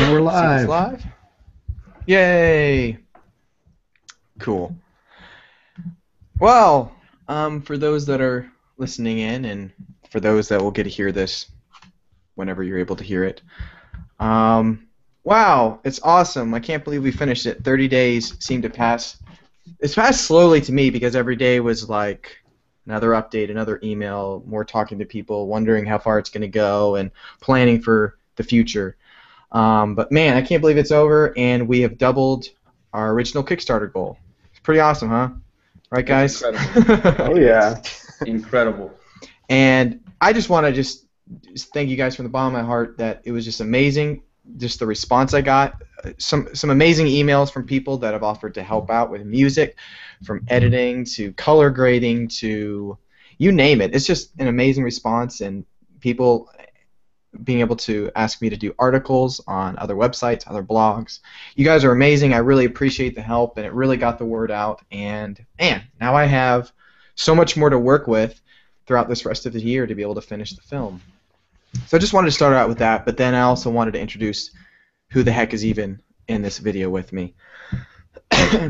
And we're live. Live. Yay! Cool. Well, for those that are listening in, and for those that will get to hear this whenever you're able to hear it, wow, it's awesome. I can't believe we finished it. 30 days seemed to pass. It's passed slowly to me because every day was like another update, another email, more talking to people, wondering how far it's going to go, and planning for the future. But man, I can't believe it's over, and we have doubled our original Kickstarter goal. It's pretty awesome, huh? Right, guys? Incredible. Oh, yeah. Incredible. And I just want to just thank you guys from the bottom of my heart that it was just amazing, just the response I got. Some amazing emails from people that have offered to help out with music, from editing to color grading to you name it. It's just an amazing response, and people being able to ask me to do articles on other websites, other blogs. You guys are amazing. I really appreciate the help, and it really got the word out. And man, now I have so much more to work with throughout this rest of the year to be able to finish the film. So I just wanted to start out with that, but then I also wanted to introduce who the heck is even in this video with me.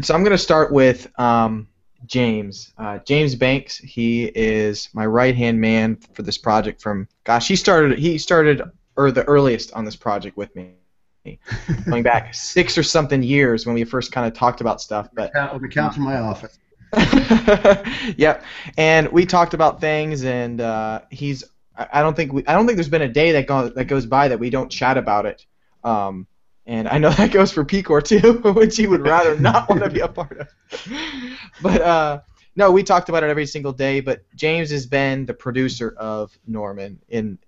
So I'm going to start with James. James Banks. He is my right-hand man for this project. He started the earliest on this project with me, going back 6 or something years when we first kind of talked about stuff. But The couch in my office. Yep, and we talked about things, and I don't think there's been a day that goes by that we don't chat about it. And I know that goes for Pecor too, which he would rather not want to be a part of. But no, we talked about it every single day. But James has been the producer of Norman, and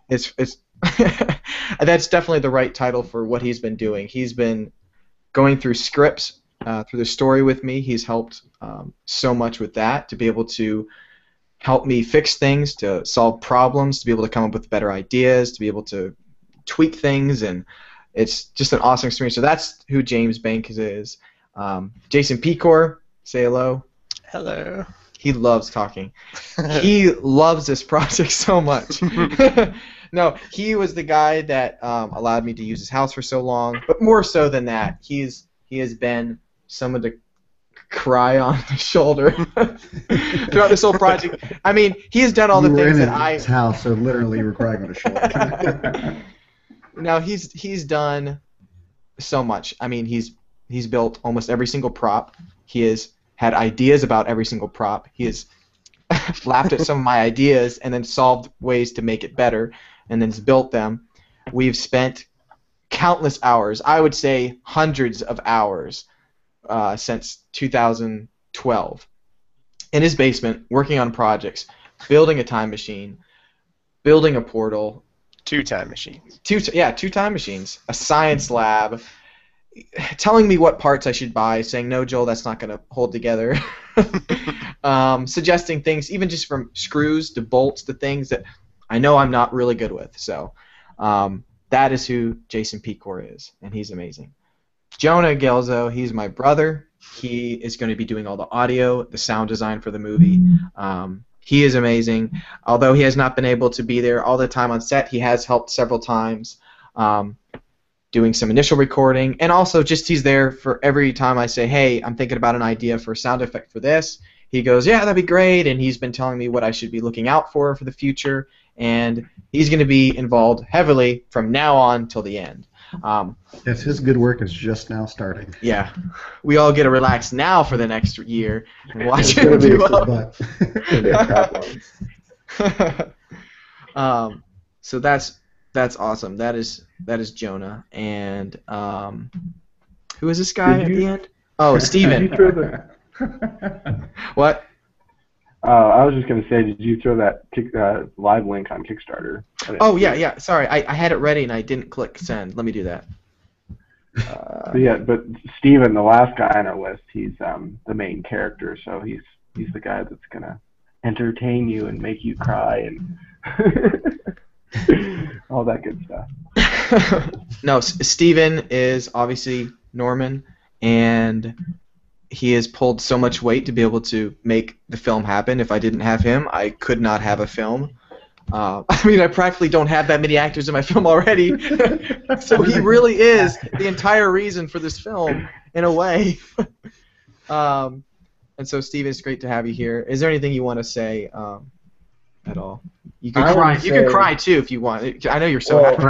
it's that's definitely the right title for what he's been doing. He's been going through scripts, through the story with me. He's helped so much with that, to be able to help me fix things, to solve problems, to be able to come up with better ideas, to be able to tweak things, and it's just an awesome experience. So that's who James Banks is. Jason Pecor, say hello. Hello. He loves talking. He loves this project so much. No, he was the guy that allowed me to use his house for so long. But more so than that, he has been someone to cry on the shoulder throughout this whole project. I mean, he has done all the things that his house, so literally you were crying on the shoulder. No, he's done so much. I mean, he's built almost every single prop. He has had ideas about every single prop. He has laughed at some of my ideas and then solved ways to make it better, and then has built them. We've spent countless hours, I would say hundreds of hours, since 2012 in his basement working on projects, building a time machine, building a portal. 2 time machines. 2 time machines, a science lab, telling me what parts I should buy, saying, no, Joel, that's not going to hold together, suggesting things, even just from screws to bolts to things that I know I'm not really good with. So that is who Jason Pecor is, and he's amazing. Jonah Gelzo, he's my brother. He is going to be doing all the audio, the sound design for the movie. He is amazing. Although he has not been able to be there all the time on set, he has helped several times doing some initial recording. And also just he's there for every time I say, hey, I'm thinking about an idea for a sound effect for this. He goes, yeah, that'd be great. And he's been telling me what I should be looking out for the future. And he's going to be involved heavily from now on till the end. Yes, his good work is just now starting. Yeah, we all get to relax now for the next year and watch him do so that's awesome. That is Jonah, and who is this guy at the end? Oh, Steven. What? I was just going to say, did you throw that live link on Kickstarter? Oh, yeah. Sorry, I had it ready and I didn't click send. Let me do that. But Steven, the last guy on our list, he's the main character, so he's the guy that's going to entertain you and make you cry and all that good stuff. No, Steven is obviously Norman, and he has pulled so much weight to be able to make the film happen. If I didn't have him, I could not have a film. I mean, I practically don't have that many actors in my film already, so he really is the entire reason for this film, in a way. And so, Steven, it's great to have you here. Is there anything you want to say at all? You can cry. You can cry too if you want. I know you're so happy.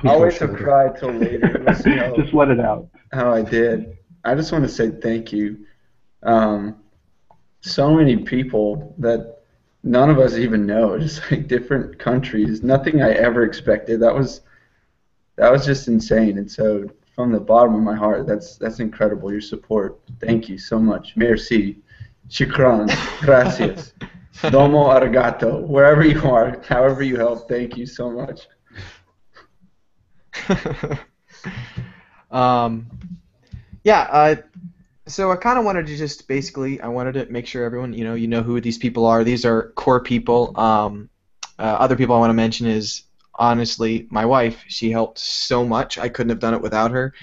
I'll wait to cry till later. Let's see Just let it out. how I did. I just want to say thank you. So many people that none of us even know, just like different countries. Nothing I ever expected. That was just insane. And so from the bottom of my heart, that's incredible. Your support. Thank you so much. Merci. Shukran. Gracias. Domo arigato. Wherever you are, however you help, thank you so much. So I kind of wanted to just basically, I wanted to make sure everyone, you know who these people are. These are core people. Other people I want to mention is, honestly, my wife. She helped so much. I couldn't have done it without her.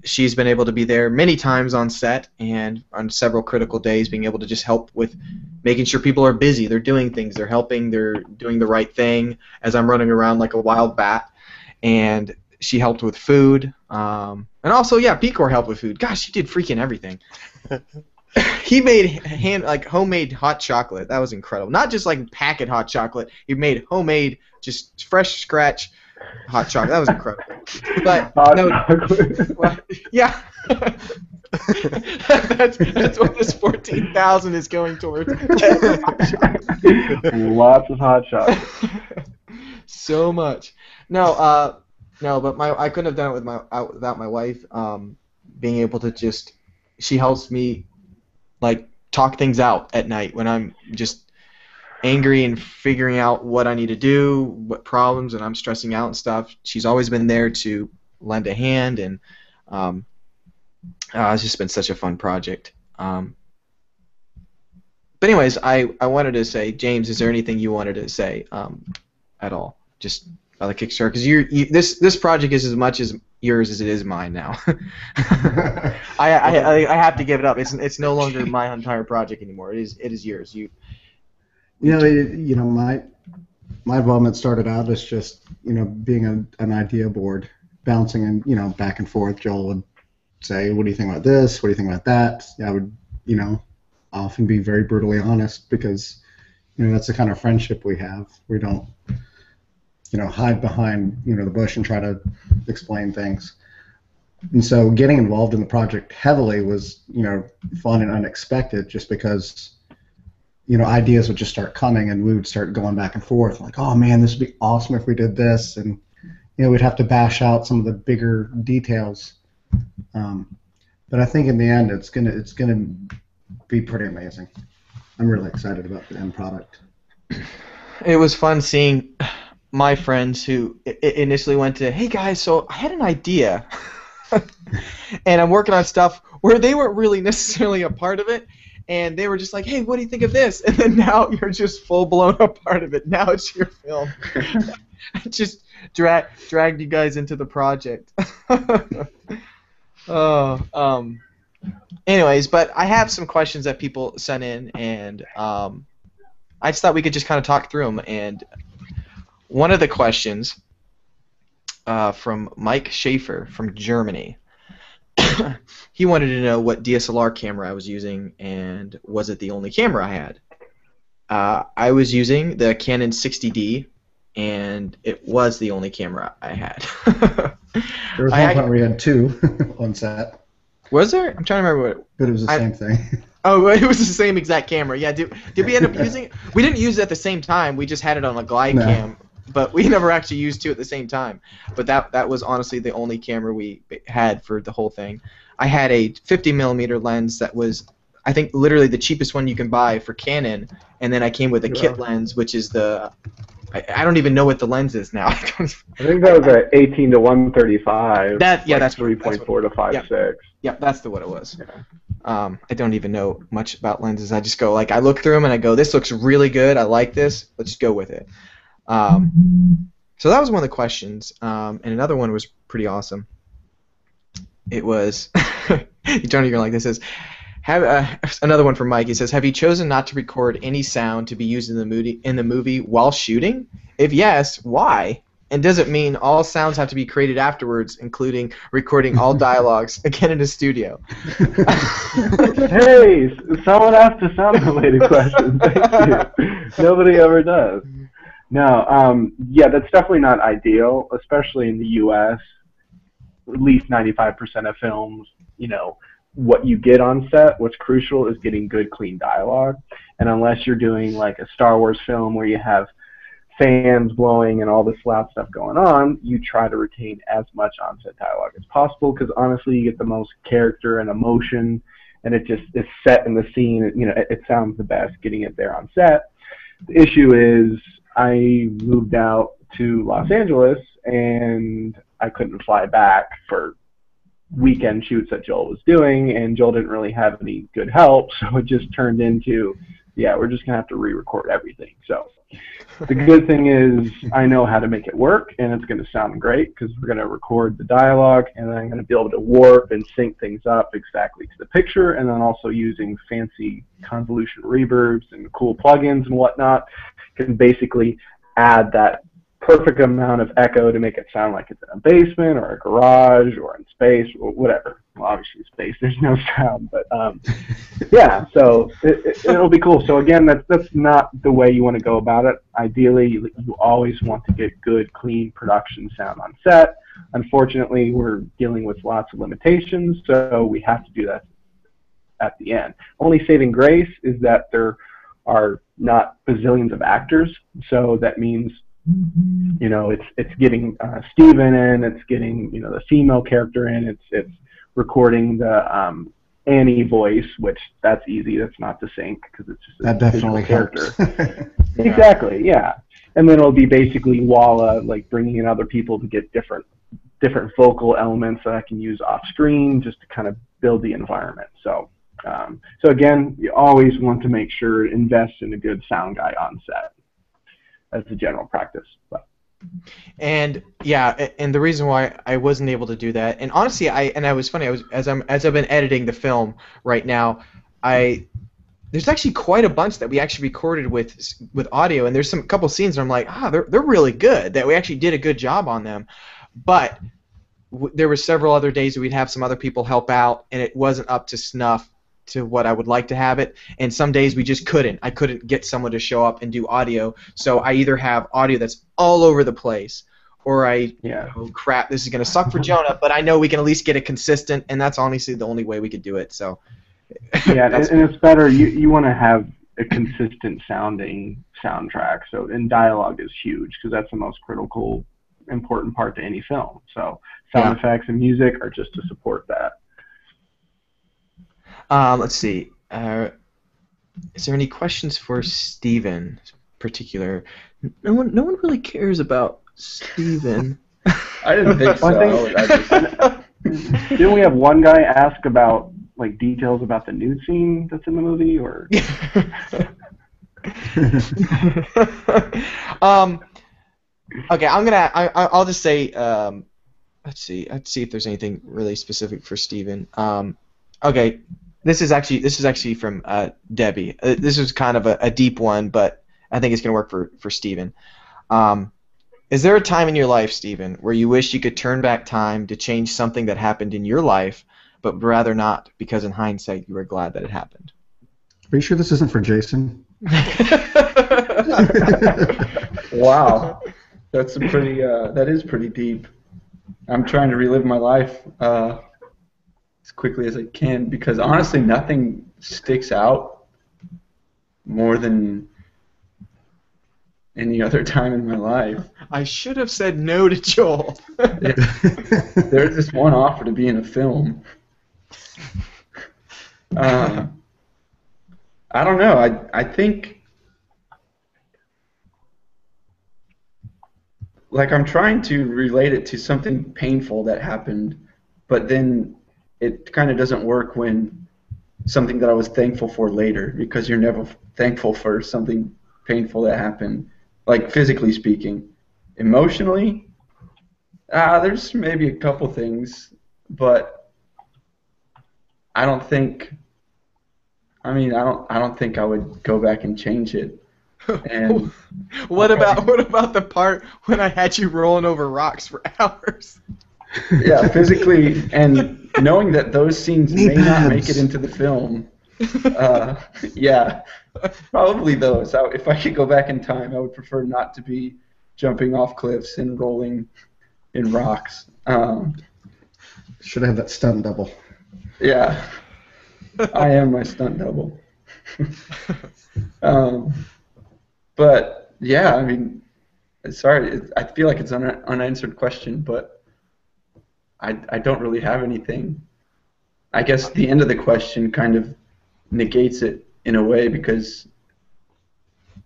She's been able to be there many times on set and on several critical days, being able to just help with making sure people are busy. They're doing things. They're helping. They're doing the right thing as I'm running around like a wild bat. And she helped with food. And also, yeah, Picor helped with food. Gosh, she did freaking everything. He made homemade hot chocolate. That was incredible. Not just like packet hot chocolate. He made homemade, just fresh scratch hot chocolate. That was incredible. But yeah. that's what this 14,000 is going towards. Lots of hot chocolate. So much. No, but I couldn't have done it without my wife. Being able to just, she helps me like talk things out at night when I'm just angry and figuring out what I need to do, what problems, and I'm stressing out and stuff. She's always been there to lend a hand, and it's just been such a fun project. But anyways, I wanted to say, James, is there anything you wanted to say at all? Just about the Kickstarter, because this project is as much as yours as it is mine now. I have to give it up. It's no longer my entire project anymore. It is yours. My involvement started out as just being an idea board, bouncing and back and forth. Joel would say, "What do you think about this? What do you think about that?" I would often be very brutally honest, because that's the kind of friendship we have. We don't hide behind the bush and try to explain things. And so getting involved in the project heavily was fun and unexpected, just because ideas would just start coming and we would start going back and forth like, oh man, this would be awesome if we did this, and we'd have to bash out some of the bigger details. But I think in the end it's gonna be pretty amazing. I'm really excited about the end product. It was fun seeing my friends who initially went to, hey guys, so I had an idea, and I'm working on stuff where they weren't really necessarily a part of it, and they were just like, hey, what do you think of this? And then now you're just full-blown a part of it. Now it's your film. I just dragged you guys into the project. Anyways, but I have some questions that people sent in, and I just thought we could just kind of talk through them. And one of the questions from Mike Schaefer from Germany, he wanted to know what DSLR camera I was using, and was it the only camera I had. I was using the Canon 60D, and it was the only camera I had. There was one point where we had two on set. Was there? I'm trying to remember what. But it was the same thing. Oh, it was the same exact camera. Yeah. Did we end up using it? We didn't use it at the same time. We just had it on a glide cam, but we never actually used two at the same time. But that was honestly the only camera we had for the whole thing. I had a 50mm lens that was, I think, literally the cheapest one you can buy for Canon, and then I came with a kit lens, which is the, I don't even know what the lens is now. I think that was an 18 to 135. That's 3.4 to 5.6. Yeah, that's what it was. Yeah. I don't even know much about lenses. I just go I look through them and I go, this looks really good. I like this. Let's go with it. So that was one of the questions, and another one was pretty awesome. It was, Johnny, you're like, this is, Another one from Mike. He says, "Have you chosen not to record any sound to be used in the movie while shooting? If yes, why? And does it mean all sounds have to be created afterwards, including recording all dialogues again in a studio?" Hey, someone asked a sound-related question. Thank you. Nobody ever does. No, yeah, that's definitely not ideal, especially in the U.S. At least 95% of films, what you get on set, what's crucial is getting good, clean dialogue. And unless you're doing like a Star Wars film where you have fans blowing and all this loud stuff going on, you try to retain as much on-set dialogue as possible, because honestly, you get the most character and emotion, and it just is set in the scene. It sounds the best getting it there on set. The issue is I moved out to Los Angeles, and I couldn't fly back for weekend shoots that Joel was doing, and Joel didn't really have any good help, so it just turned into, yeah, we're just going to have to re-record everything. So the good thing is I know how to make it work, and it's going to sound great because we're going to record the dialogue, and then I'm going to be able to warp and sync things up exactly to the picture, and then also using fancy convolution reverbs and cool plugins and whatnot can basically add that perfect amount of echo to make it sound like it's in a basement or a garage or in space or whatever. Well, obviously space, there's no sound, but yeah, so it'll be cool. So again, that's not the way you want to go about it. Ideally, you always want to get good, clean production sound on set. Unfortunately, we're dealing with lots of limitations, so we have to do that at the end. Only saving grace is that there are not bazillions of actors, so that means it's getting Steven in, it's getting the female character in, it's recording the Annie voice, which that's easy. That's not to sync because it's just that definitely character. Exactly, yeah. And then it'll be basically Walla like bringing in other people to get different vocal elements that I can use off screen just to kind of build the environment. So again, you always want to make sure to invest in a good sound guy on set. As a general practice. And yeah, and the reason why I wasn't able to do that, and honestly, I was funny. As I've been editing the film right now, there's actually quite a bunch that we actually recorded with audio, and there's a couple scenes where I'm like, they're really good. That we actually did a good job on them, but there were several other days that we'd have some other people help out, and it wasn't up to snuff to what I would like to have it, and some days we just couldn't. I couldn't get someone to show up and do audio, so I either have audio that's all over the place, or crap, this is going to suck for Jonah, but I know we can at least get it consistent, and that's honestly the only way we could do it. So yeah, and it's better, you want to have a consistent sounding soundtrack, and dialogue is huge, because that's the most critical, important part to any film. So sound effects and music are just to support that. Let's see. Is there any questions for Steven in particular? No one really cares about Steven. I didn't think so. Didn't we have one guy ask about like details about the nude scene that's in the movie, or? Okay, I'll just say. Let's see if there's anything really specific for Steven. Okay. This is actually from Debbie. This is kind of a deep one, but I think it's going to work for Steven. Is there a time in your life, Steven, where you wish you could turn back time to change something that happened in your life, but would rather not because in hindsight you were glad that it happened? Are you sure this isn't for Jason? Wow, that's a pretty. That is pretty deep. I'm trying to relive my life. As quickly as I can, because honestly nothing sticks out more than any other time in my life. I should have said no to Joel. There's this one offer to be in a film. I don't know. I think like I'm trying to relate it to something painful that happened, but then it kind of doesn't work when something that I was thankful for later, because you're never thankful for something painful that happened, like physically speaking. Emotionally, there's maybe a couple things, but I don't think I mean, I don't think I would go back and change it. And what about the part when I had you rolling over rocks for hours? yeah, physically, and knowing that those scenes Knee may not make pads. it into the film. Yeah, probably those. If I could go back in time, I would prefer not to be jumping off cliffs and rolling in rocks. Should have had that stunt double. Yeah, I am my stunt double. But yeah, I mean, sorry, I feel like it's an unanswered question, but I don't really have anything. I guess the end of the question kind of negates it in a way, because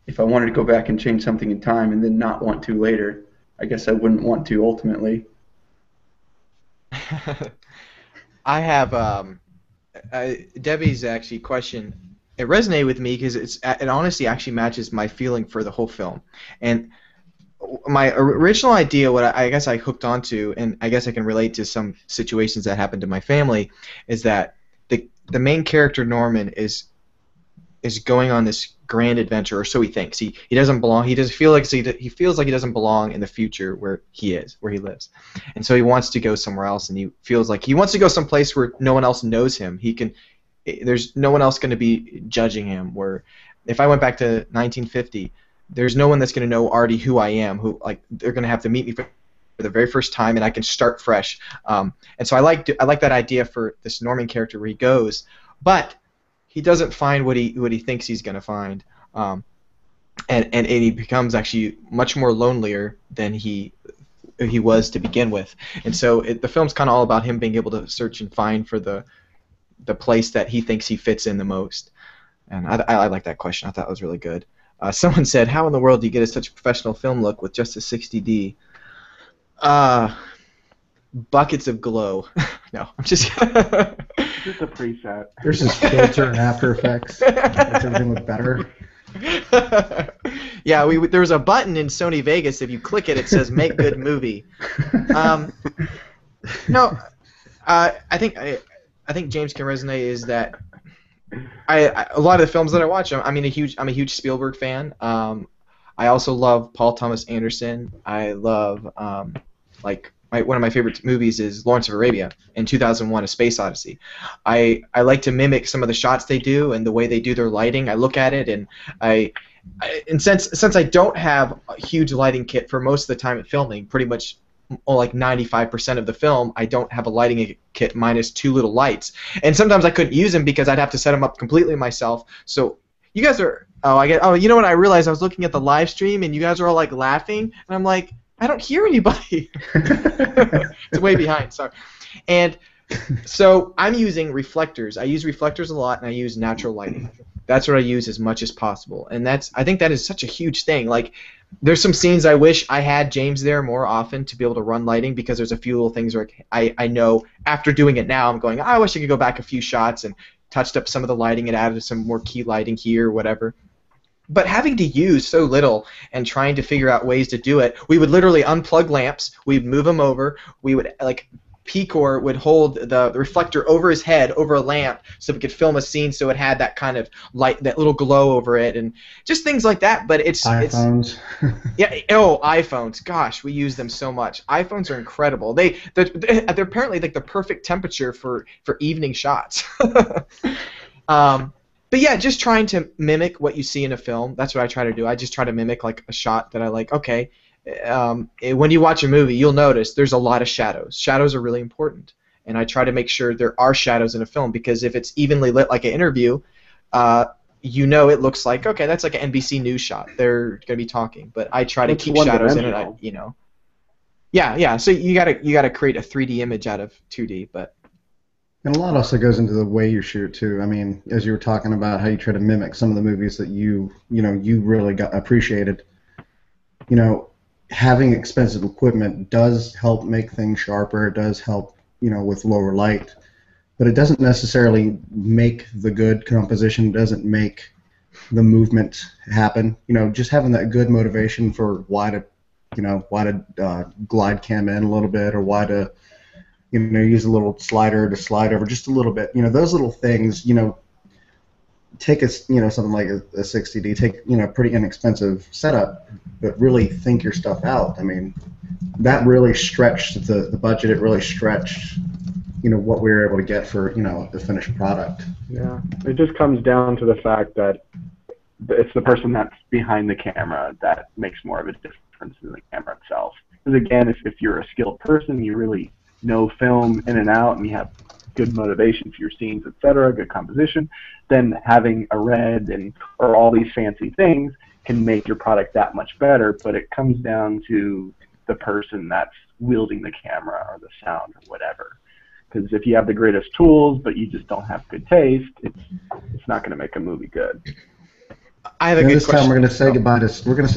if I wanted to go back and change something in time and then not want to later, I guess I wouldn't want to ultimately. I have Debbie's actually question. It resonated with me because it honestly actually matches my feeling for the whole film. And my original idea, what I guess I hooked onto, and I guess I can relate to some situations that happened to my family, is that the main character Norman is going on this grand adventure, or so he thinks. He doesn't belong. He doesn't feel like he feels like he doesn't belong in the future where he lives, and so he wants to go somewhere else. And he feels like he wants to go someplace where no one else knows him. There's no one else going to be judging him. Where if I went back to 1950, there's no one that's going to know already who I am. Who like they're going to have to meet me for the very first time, and I can start fresh. And so I like that idea for this Norman character where he goes, but he doesn't find what he thinks he's going to find, and he becomes actually much more lonelier than he was to begin with. And so the film's kind of all about him being able to search and find for the place that he thinks he fits in the most. And I like that question. I thought it was really good. Someone said, "How in the world do you get such a professional film look with just a 60D?" Buckets of glow. No, I'm just. Just a preset. There's this filter in After Effects. Makes everything look better. Yeah, there's a button in Sony Vegas. If you click it, it says "Make Good Movie." No, I think James can resonate. Is that a lot of the films that I watch, I'm a huge Spielberg fan. I also love Paul Thomas Anderson. I love one of my favorite movies is Lawrence of Arabia in 2001: A Space Odyssey. I like to mimic some of the shots they do and the way they do their lighting. I look at it and since I don't have a huge lighting kit for most of the time at filming, pretty much like 95% of the film, I don't have a lighting kit minus 2 little lights. And sometimes I couldn't use them because I'd have to set them up completely myself. So you guys are you know what, I realized I was looking at the live stream and you guys are all like laughing and I'm like, I don't hear anybody. It's way behind, sorry. And so I'm using reflectors. I use reflectors a lot, and I use natural lighting. That's what I use as much as possible. And I think that is such a huge thing. Like, there's some scenes I wish I had James there more often to be able to run lighting, because there's a few little things where I know after doing it now, I'm going, I wish I could go back a few shots and touched up some of the lighting and added some more key lighting here or whatever. But having to use so little and trying to figure out ways to do it, we would literally unplug lamps, we'd move them over, we would, like, Picor would hold the reflector over his head, over a lamp, so we could film a scene so it had that kind of light, that little glow over it, and just things like that. But it's iPhones. iPhones. Gosh, we use them so much. iPhones are incredible. They're apparently like the perfect temperature for evening shots. But yeah, just trying to mimic what you see in a film. That's what I try to do. I just try to mimic like a shot that I like. Okay, when you watch a movie, you'll notice there's a lot of shadows. Shadows are really important, and I try to make sure there are shadows in a film, because if it's evenly lit like an interview, it looks like, okay, that's like an NBC News shot. They're going to be talking, but I try to keep shadows in it. Yeah. So you gotta create a 3D image out of 2D, but. And a lot also goes into the way you shoot too. I mean, as you were talking about how you try to mimic some of the movies that you really got appreciated. Having expensive equipment does help make things sharper. It does help, with lower light, but it doesn't necessarily make the good composition. It doesn't make the movement happen. Just having that good motivation for why to glide cam in a little bit, or why to use a little slider to slide over just a little bit. Those little things, take something like a 60D, take a pretty inexpensive setup, but really think your stuff out. I mean, that really stretched the budget. It really stretched what we were able to get for the finished product. Yeah, it just comes down to the fact that it's the person that's behind the camera that makes more of a difference than the camera itself. Because again, if you're a skilled person, you really know film in and out, and you have good motivation for your scenes, etc., good composition, then having a red or all these fancy things can make your product that much better. But it comes down to the person that's wielding the camera or the sound or whatever. Because if you have the greatest tools, but you just don't have good taste, it's not going to make a movie good. I have a good this question. time we're going to say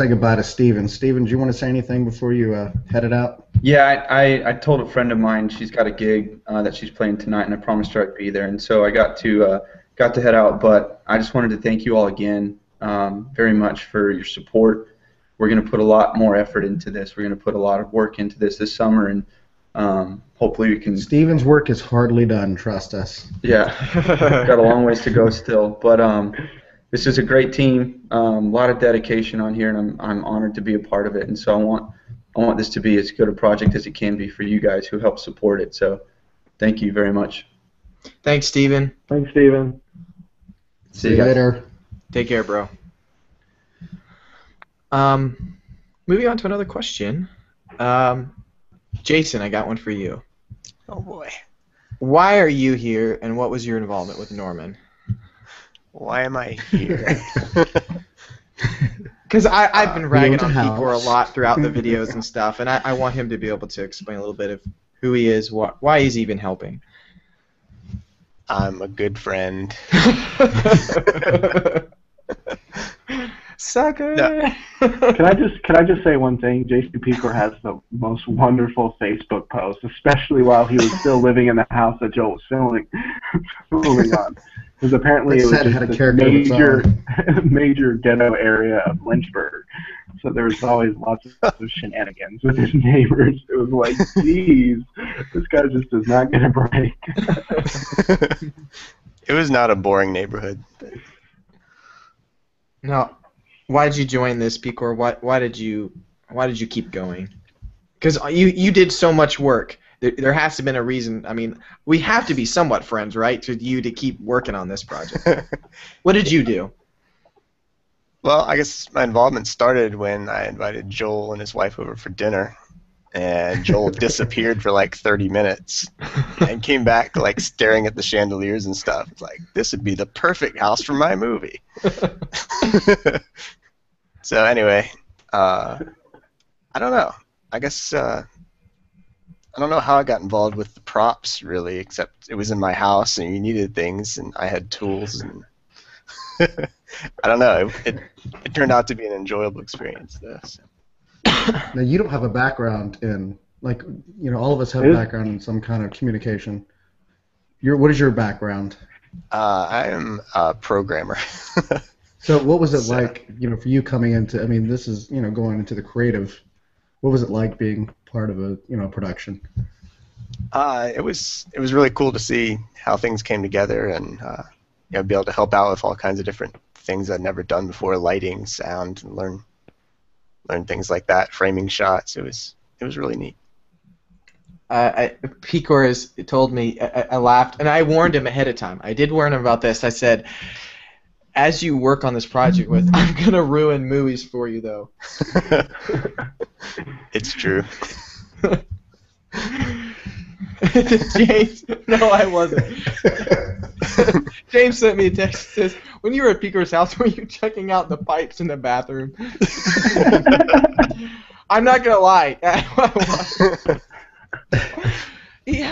goodbye to Steven. Steven, do you want to say anything before you head it out? Yeah, I told a friend of mine she's got a gig that she's playing tonight, and I promised her I'd be there, and so I got to head out. But I just wanted to thank you all again very much for your support. We're going to put a lot more effort into this. We're going to put a lot of work into this summer, and hopefully we can. Steven's work is hardly done. Trust us. Yeah, got a long ways to go still, but this is a great team. A lot of dedication on here, and I'm honored to be a part of it. And so I want this to be as good a project as it can be for you guys who help support it. So thank you very much. Thanks, Steven. Thanks, Steven. See you later. Take care, bro. Moving on to another question. Jason, I got one for you. Oh boy. Why are you here, and what was your involvement with Norman? Why am I here? Because I've been ragging on house. Picor a lot throughout the videos and stuff, and I want him to be able to explain a little bit of who he is, why he's even helping. I'm a good friend. Sucker. No. Can I just say one thing? Jason Picor has the most wonderful Facebook posts, especially while he was still living in the house that Joel was filming on. Because apparently it was Set had a just character of its major ghetto area of Lynchburg. So there was always lots of shenanigans with his neighbors. It was like, geez, this guy just does not get a break. It was not a boring neighborhood. No. Why did you join this, Picor? Why did you keep going? Because you did so much work. There has to have been a reason. I mean, we have to be somewhat friends, right, to keep working on this project. What did you do? Well, I guess my involvement started when I invited Joel and his wife over for dinner, and Joel disappeared for like 30 minutes and came back like staring at the chandeliers and stuff. It's like, this would be the perfect house for my movie. So anyway, I don't know. I guess I don't know how I got involved with the props, really, except it was in my house and you needed things and I had tools. And I don't know. It turned out to be an enjoyable experience, though. So. Now, you don't have a background in, like, all of us have a background in some kind of communication. What is your background? I am a programmer. So what was it like, for you coming into, I mean, this is, going into the creative. What was it like being part of a, production? It was really cool to see how things came together and be able to help out with all kinds of different things I'd never done before, lighting, sound, and learn things like that, framing shots. It was really neat. Picor has told me, I laughed, and I warned him ahead of time. I did warn him about this. I said, as you work on this project with, I'm going to ruin movies for you, though. It's true. James, no, I wasn't. James sent me a text that says, when you were at Picor's house, were you checking out the pipes in the bathroom? I'm not going to lie. He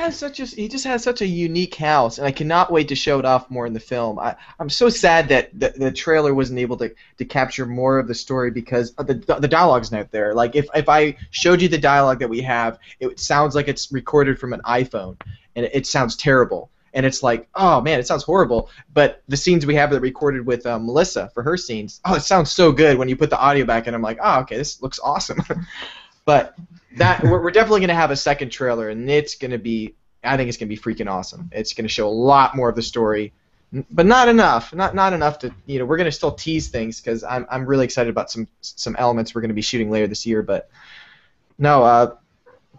just has such a unique house, and I cannot wait to show it off more in the film. I'm so sad that the trailer wasn't able to capture more of the story because the dialogue's not there. Like if I showed you the dialogue that we have, it sounds like it's recorded from an iPhone, and it sounds terrible. And it's like, oh man, it sounds horrible. But the scenes we have that recorded with Melissa for her scenes, oh, it sounds so good when you put the audio back in. I'm like, oh, okay, this looks awesome. But we're definitely going to have a second trailer, and it's going to be, I think it's going to be freaking awesome. It's going to show a lot more of the story but not enough. Not enough to, we're gonna still tease things because I'm really excited about some elements we're gonna be shooting later this year. But no,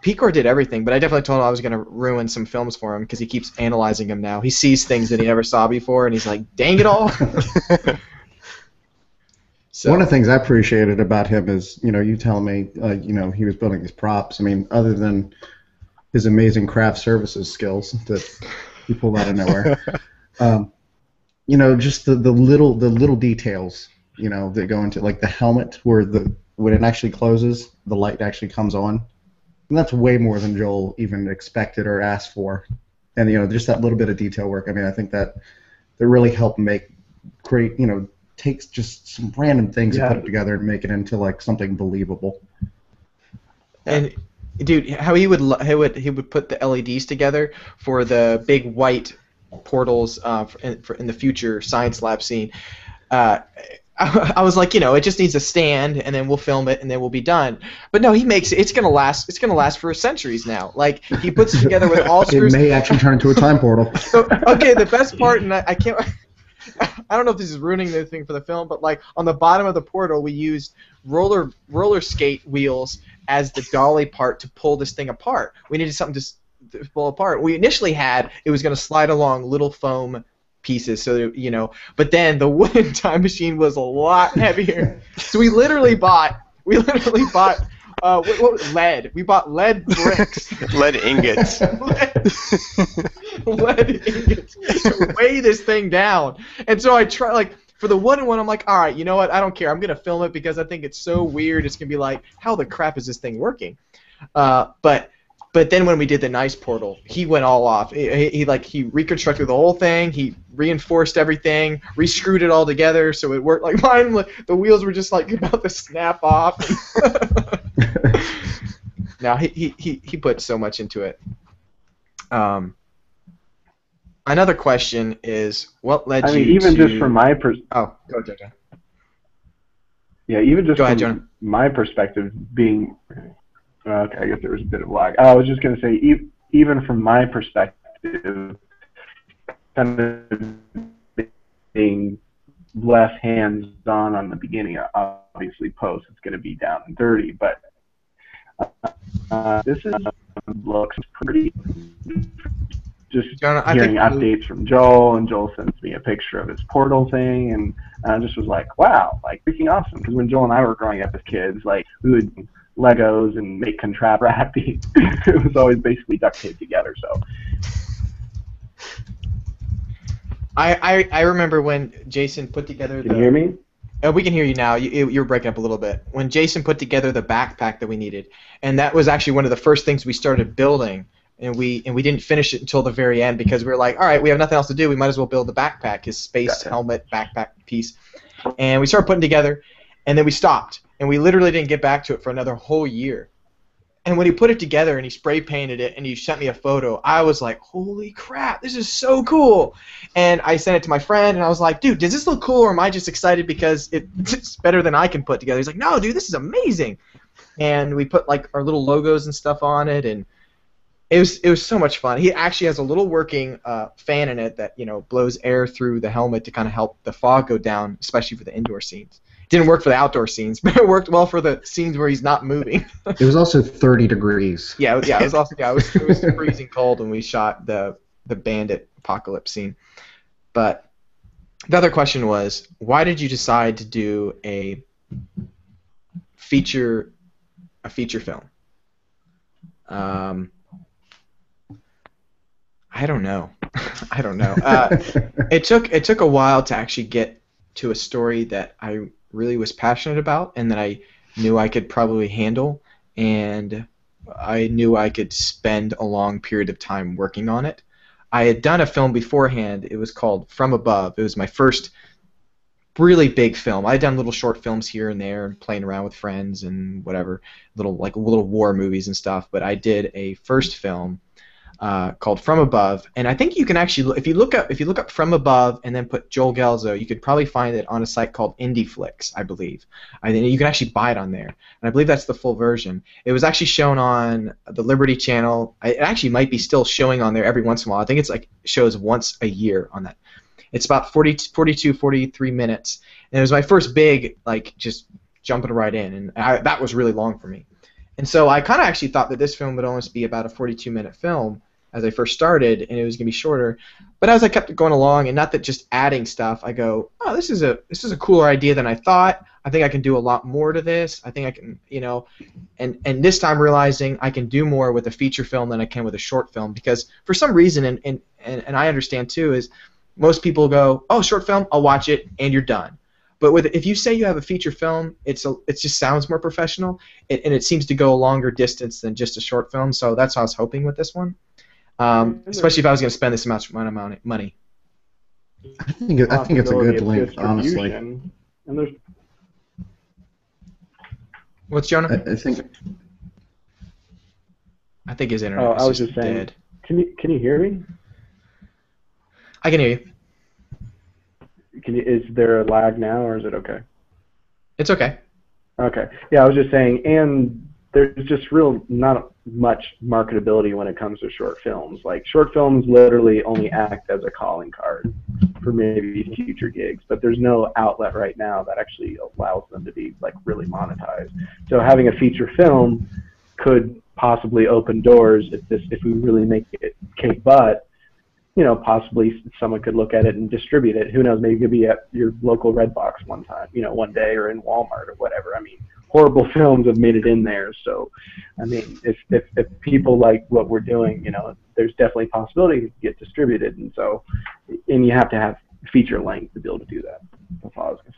Picor did everything, but I definitely told him I was gonna ruin some films for him because he keeps analyzing them now. He sees things that he never saw before, and he's like, "Dang it all!" So. One of the things I appreciated about him is, you telling me, he was building these props. I mean, other than his amazing craft services skills that he pulled out of nowhere, just the little details, that go into, like the helmet where when it actually closes, the light actually comes on. And that's way more than Joel even expected or asked for. And, just that little bit of detail work. I mean, I think that really helped create, takes just some random things and put it together and make it into like something believable. And dude, how he would put the LEDs together for the big white portals in the future science lab scene. I was like, it just needs a stand, and then we'll film it, and then we'll be done. But no, he makes it. It's gonna last. It's gonna last for centuries now. Like he puts it together with all screws. It may actually turn into a time portal. So, okay, the best part, and I can't. I don't know if this is ruining the thing for the film, but like on the bottom of the portal, we used roller skate wheels as the dolly part to pull this thing apart. We needed something to pull apart. We initially had it was going to slide along little foam pieces, so that, but then the wooden time machine was a lot heavier. So we literally bought what lead. We bought lead bricks. Lead ingots. lead ingots to weigh this thing down. And so I try, like, for the wooden one, I'm like, all right, you know what? I don't care. I'm gonna film it because I think it's so weird. It's gonna be like, how the crap is this thing working? But then when we did the nice portal, he went all off. He reconstructed the whole thing. He reinforced everything, re-screwed it all together so it worked. Like mine, the wheels were just like about to snap off. Now he put so much into it. Another question is, what led you even to... just from my Oh, go ahead, Jonah. Yeah, even just from Jonah. my perspective, being... Okay, I guess there was a bit of lag. I was just going to say, even from my perspective, kind of being less hands-on on the beginning, obviously post, it's going to be down and dirty, but this looks pretty... Just Jonah, hearing updates from Joel, and Joel sends me a picture of his portal thing, and I just was like, wow, like freaking awesome. Because when Joel and I were growing up as kids, like we would Legos and make contraptions. It was always basically duct taped together. So I remember when Jason put together Can you hear me? We can hear you now. You're breaking up a little bit. When Jason put together the backpack that we needed, and that was actually one of the first things we started building, and we didn't finish it until the very end because we were like, all right, we have nothing else to do. We might as well build the backpack, his space helmet backpack piece. And we started putting together, and then we stopped, and we literally didn't get back to it for another whole year. And when he put it together and he spray painted it and he sent me a photo, I was like, holy crap, this is so cool. And I sent it to my friend and I was like, dude, does this look cool or am I just excited because it's better than I can put together? He's like, no, dude, this is amazing. And we put like our little logos and stuff on it, and it was so much fun. He actually has a little working fan in it that blows air through the helmet to kind of help the fog go down, especially for the indoor scenes. Didn't work for the outdoor scenes, but it worked well for the scenes where he's not moving. It was also 30 degrees. Yeah, it was also it was freezing cold when we shot the bandit apocalypse scene. But the other question was, why did you decide to do a feature film? I don't know. I don't know. It took a while to actually get to a story that I really was passionate about and that I knew I could probably handle, and I knew I could spend a long period of time working on it. I had done a film beforehand. It was called From Above. It was my first really big film. I had done little short films here and there, playing around with friends and whatever, little war movies and stuff. But I did a first film called From Above, and I think you can actually, if you look up From Above and then put Joel Gelzo, you could probably find it on a site called IndieFlix, I believe. I think you can actually buy it on there, and I believe that's the full version. It was actually shown on the Liberty Channel. It actually might be still showing on there every once in a while. I think it's like shows once a year on that. It's about 42, 43 minutes, and it was my first big like just jumping right in, and that was really long for me. And so I kind of actually thought that this film would almost be about a 42-minute film as I first started, and it was going to be shorter. But as I kept going along, and not that just adding stuff, I go, oh, this is a cooler idea than I thought. I think I can do a lot more to this. I think I can, and this time realizing I can do more with a feature film than I can with a short film, because for some reason, and I understand too, is most people go, oh, short film, I'll watch it, and you're done. But if you say you have a feature film, it just sounds more professional, and it seems to go a longer distance than just a short film. So that's what I was hoping with this one, especially if I was going to spend this amount of money. I think it's a good length, honestly. And there's What's Jonah? I think his internet. Oh, I was just saying. Dead. Can you hear me? I can hear you. Is there a lag now, or is it okay? It's okay. Okay. Yeah, I was just saying, and there's just not much marketability when it comes to short films. Like, short films literally only act as a calling card for maybe future gigs, but there's no outlet right now that actually allows them to be like really monetized. So having a feature film could possibly open doors if we really make it cake butt. Possibly someone could look at it and distribute it. Who knows? Maybe it could be at your local Redbox one time, one day, or in Walmart or whatever. I mean, horrible films have made it in there. So, I mean, if people like what we're doing, there's definitely a possibility to get distributed. And you have to have feature length to be able to do that. That's all I was going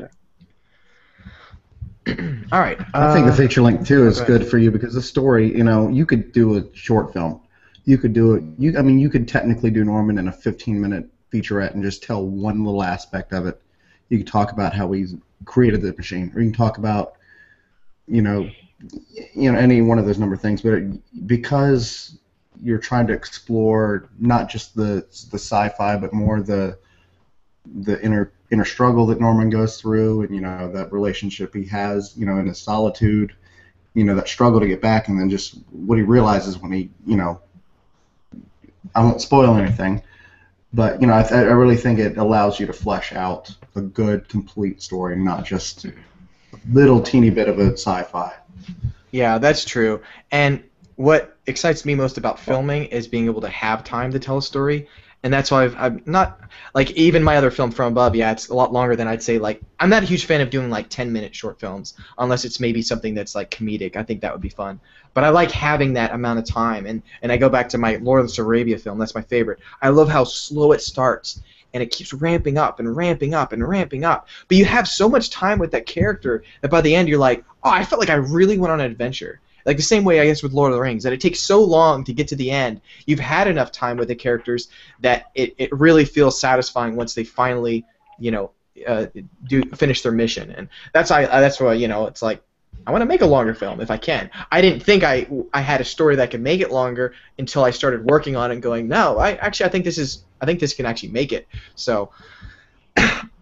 to say. All right. I think the feature length, too, is good for you because the story, you could do a short film. You could do it. You could technically do Norman in a 15-minute featurette and just tell one little aspect of it. You could talk about how he created the machine, or you can talk about, any one of those number of things. But because you're trying to explore not just the sci-fi, but more the inner struggle that Norman goes through, and that relationship he has, in his solitude, that struggle to get back, and then just what he realizes when he, I won't spoil anything, but I really think it allows you to flesh out a good, complete story, not just a little teeny bit of a sci-fi. Yeah, that's true. And what excites me most about filming is being able to have time to tell a story. And that's why I'm not, like, even my other film, From Above, yeah, it's a lot longer than I'd say, like, I'm not a huge fan of doing, like, 10-minute short films, unless it's maybe something that's, like, comedic. I think that would be fun. But I like having that amount of time, and I go back to my Lawrence of Arabia film, that's my favorite. I love how slow it starts, and it keeps ramping up and ramping up and ramping up. But you have so much time with that character that by the end you're like, oh, I felt like I really went on an adventure. Like the same way, I guess, with Lord of the Rings, that it takes so long to get to the end. You've had enough time with the characters that it really feels satisfying once they finally, finish their mission. And that's why, it's like, I want to make a longer film if I can. I didn't think I had a story that could make it longer until I started working on it and going, no, I think this can actually make it. So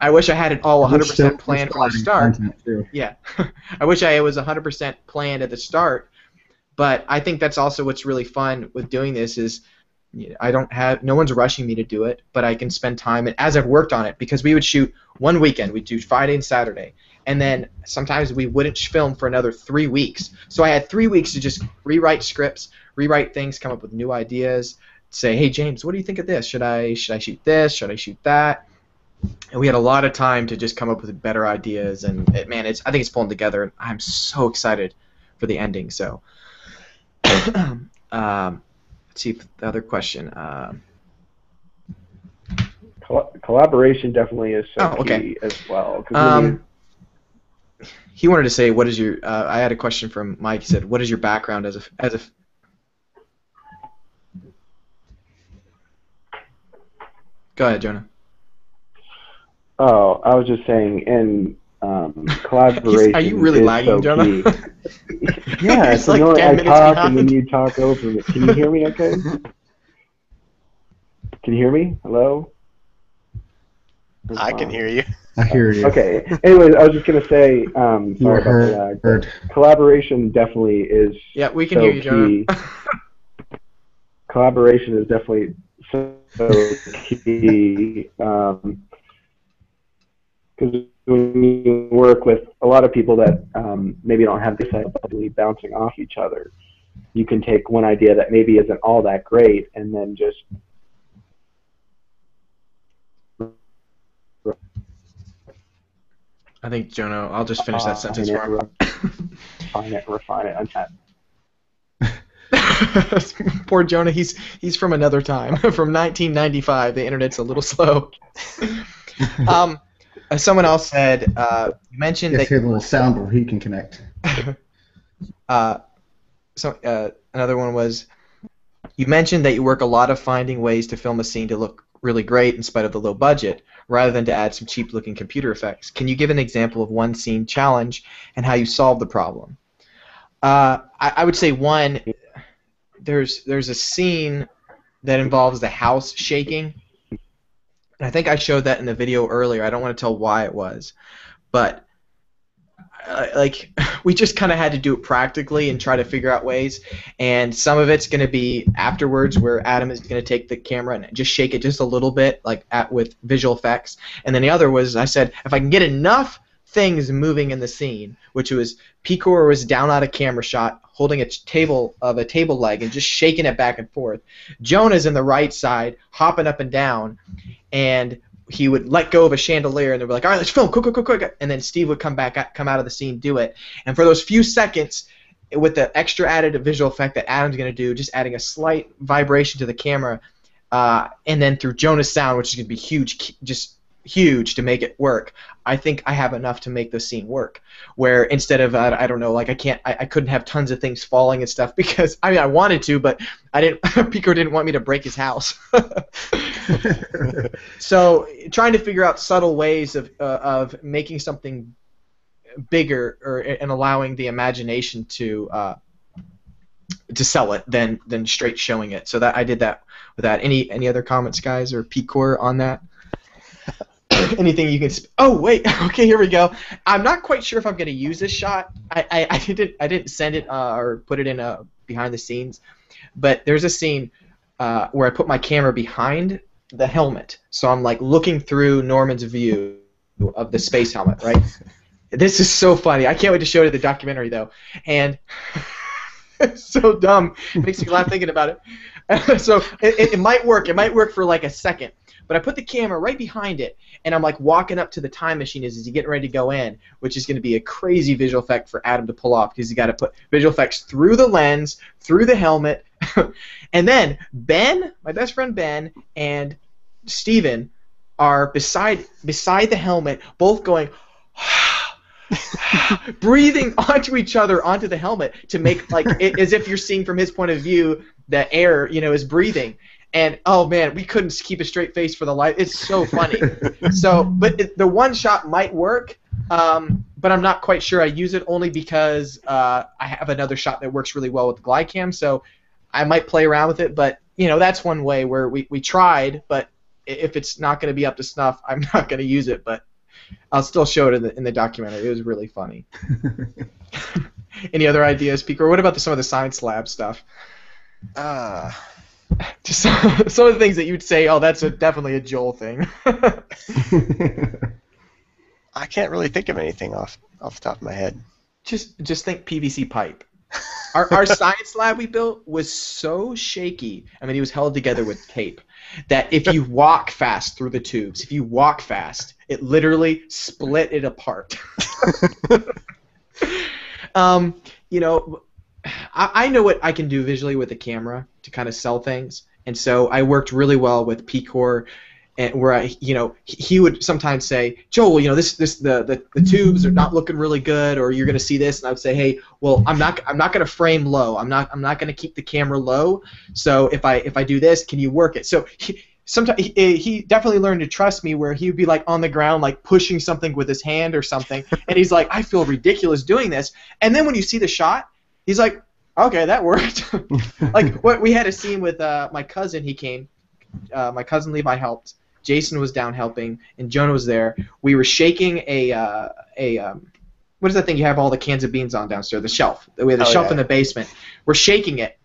I wish I had it all 100% planned from the start. Yeah, I wish I was 100% planned at the start. But I think that's also what's really fun with doing this is no one's rushing me to do it, but I can spend time. And as I've worked on it, because we would shoot one weekend, we'd do Friday and Saturday, and then sometimes we wouldn't film for another 3 weeks. So I had 3 weeks to just rewrite scripts, rewrite things, come up with new ideas, say, hey James, what do you think of this? Should I shoot this? Should I shoot that? And we had a lot of time to just come up with better ideas, and I think it's pulling together, and I'm so excited for the ending. So, let's see if the other question. Collaboration definitely is key as well. He wanted to say, what is your? I had a question from Mike. He said, what is your background as a? Go ahead, Jonah. Oh, I was just saying, in collaboration. Are you really lagging, Jonah? Yeah, it's like annoying. 10 I minutes talk behind. and then you talk over me. Can you hear me okay? Can you hear me? Hello? I can hear you. I hear you. Okay. Anyways, I was just going to say, sorry You were about the lag. heard. Collaboration definitely is Yeah, we can so hear you, Jonah. key. Collaboration is definitely so key. Because when you work with a lot of people that maybe don't have this ability bouncing off each other, you can take one idea that maybe isn't all that great and then just I think, Jono, I'll just finish that sentence for him. refine it, untat. Poor Jonah, he's from another time, from 1995. The internet's a little slow. Someone else said, you mentioned Yes, that... hear the little sound where he can connect. Another one was, you mentioned that you work a lot of finding ways to film a scene to look really great in spite of the low budget, rather than to add some cheap-looking computer effects. Can you give an example of one scene challenge and how you solved the problem? I would say one, there's a scene that involves the house shaking. And I think I showed that in the video earlier. I don't want to tell why it was, but like we just kind of had to do it practically and try to figure out ways. And some of it's going to be afterwards, where Adam is going to take the camera and just shake it just a little bit, like with visual effects. And then the other was, I said, if I can get enough things moving in the scene, which was Picor was down out of camera shot, holding a table leg and just shaking it back and forth. Jonah's in the right side, hopping up and down, and he would let go of a chandelier, and they'd be like, all right, let's film, quick. And then Steve would come out of the scene, do it. And for those few seconds, with the extra added visual effect that Adam's going to do, just adding a slight vibration to the camera, and then through Jonah's sound, which is going to be huge, just huge to make it work, I think I have enough to make the scene work. Where instead of, I don't know, like I couldn't have tons of things falling and stuff, because, I mean, I wanted to, but Pico didn't want me to break his house. So trying to figure out subtle ways of making something bigger and allowing the imagination to sell it than straight showing it. So that I did that with that. Any other comments, guys, or Picor on that? Anything you can? Oh wait, okay, here we go. I'm not quite sure if I'm going to use this shot. I didn't send it or put it in behind the scenes, but there's a scene where I put my camera behind the helmet, so I'm like looking through Norman's view of the space helmet, right? This is so funny. I can't wait to show it in the documentary though, and it's so dumb. It makes me laugh thinking about it. So it might work. It might work for like a second. But I put the camera right behind it, and I'm like walking up to the time machine as he's getting ready to go in, which is going to be a crazy visual effect for Adam to pull off, because he's got to put visual effects through the lens, through the helmet, and then Ben, my best friend Ben, and Steven are beside the helmet, both going breathing onto each other onto the helmet to make like as if you're seeing from his point of view the air, is breathing. And oh man, we couldn't keep a straight face for the life. It's so funny. So, but the one shot might work, but I'm not quite sure I use it, only because I have another shot that works really well with the GlideCam. So I might play around with it, but that's one way where we tried. But if it's not going to be up to snuff, I'm not going to use it. But I'll still show it in the documentary. It was really funny. Any other ideas, Pico? What about some of the science lab stuff? Just some of the things that you'd say, oh, that's definitely a Joel thing. I can't really think of anything off the top of my head. Just think PVC pipe. Our science lab we built was so shaky. I mean, it was held together with tape that if you walk fast through the tubes, it literally split it apart. I know what I can do visually with a camera to kind of sell things, and so I worked really well with Picor, and where he would sometimes say, Joel, the tubes are not looking really good, or you're going to see this, and I would say, hey, well, I'm not going to frame low. I'm not going to keep the camera low. So if I do this, can you work it? So sometimes he definitely learned to trust me, where he would be like on the ground, like pushing something with his hand or something, and he's like, I feel ridiculous doing this. And then when you see the shot, he's like, okay, that worked. Like what we had a scene with my cousin. He came. My cousin Levi helped. Jason was down helping, and Jonah was there. We were shaking a what is that thing you have all the cans of beans on downstairs? The shelf. We had a shelf in the basement. We're shaking it.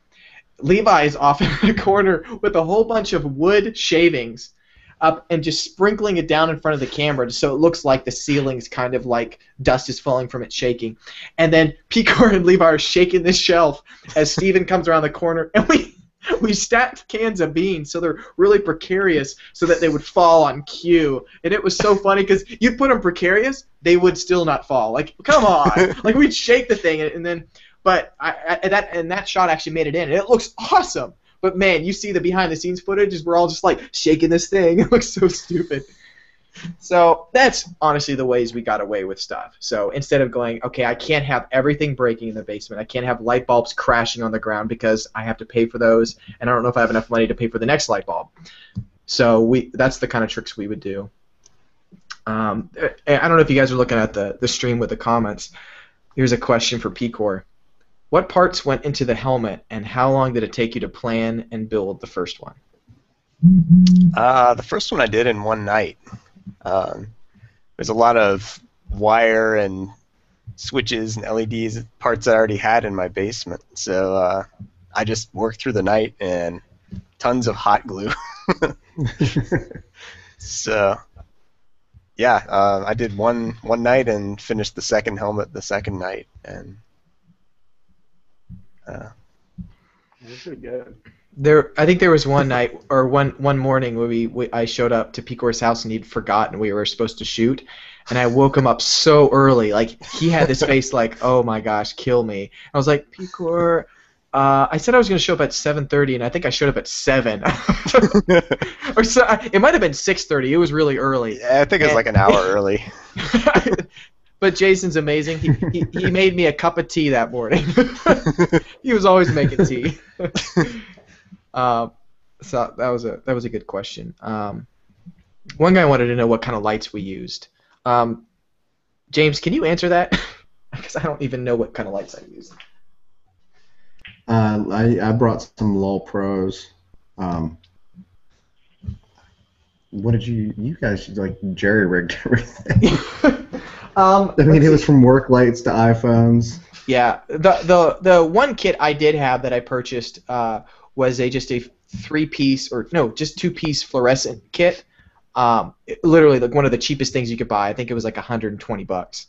Levi is off in the corner with a whole bunch of wood shavings, up and just sprinkling it down in front of the camera so it looks like the ceiling's kind of like dust is falling from it shaking. And then Picor and Levi are shaking this shelf as Steven comes around the corner, and we stacked cans of beans so they're really precarious so that they would fall on cue. And it was so funny because you'd put them precarious, they would still not fall. Like, come on. Like, we'd shake the thing, and then, but that shot actually made it in, and it looks awesome. But man, you see the behind the scenes footage is we're all just like shaking this thing. It looks so stupid. So that's honestly the ways we got away with stuff. So instead of going, okay, I can't have everything breaking in the basement. I can't have light bulbs crashing on the ground because I have to pay for those, and I don't know if I have enough money to pay for the next light bulb. So that's the kind of tricks we would do. I don't know if you guys are looking at the stream with the comments. Here's a question for Picor. What parts went into the helmet, and how long did it take you to plan and build the first one? The first one I did in one night. There's a lot of wire and switches and LEDs, parts I already had in my basement. So I just worked through the night and tons of hot glue. So yeah, I did one night and finished the second helmet the second night. And That's pretty good. I think there was one night or one morning where I showed up to Picor's house and he'd forgotten we were supposed to shoot, and I woke him up so early. Like, he had this face like, oh my gosh, kill me. I was like, Picor, I said I was going to show up at 7:30, and I think I showed up at 7. Or so, it might have been 6:30. It was really early. yeah, I think it was like an hour early. But Jason's amazing. He made me a cup of tea that morning. He was always making tea. So that was a good question. One guy wanted to know what kind of lights we used. James, can you answer that? Because I don't even know what kind of lights I used. I brought some LOL Pros. What did you guys like jerry rigged everything? I mean, it was from work lights to iPhones. Yeah, the one kit I did have that I purchased was just a 3-piece or no, just 2-piece fluorescent kit. Literally like one of the cheapest things you could buy. I think it was like $120.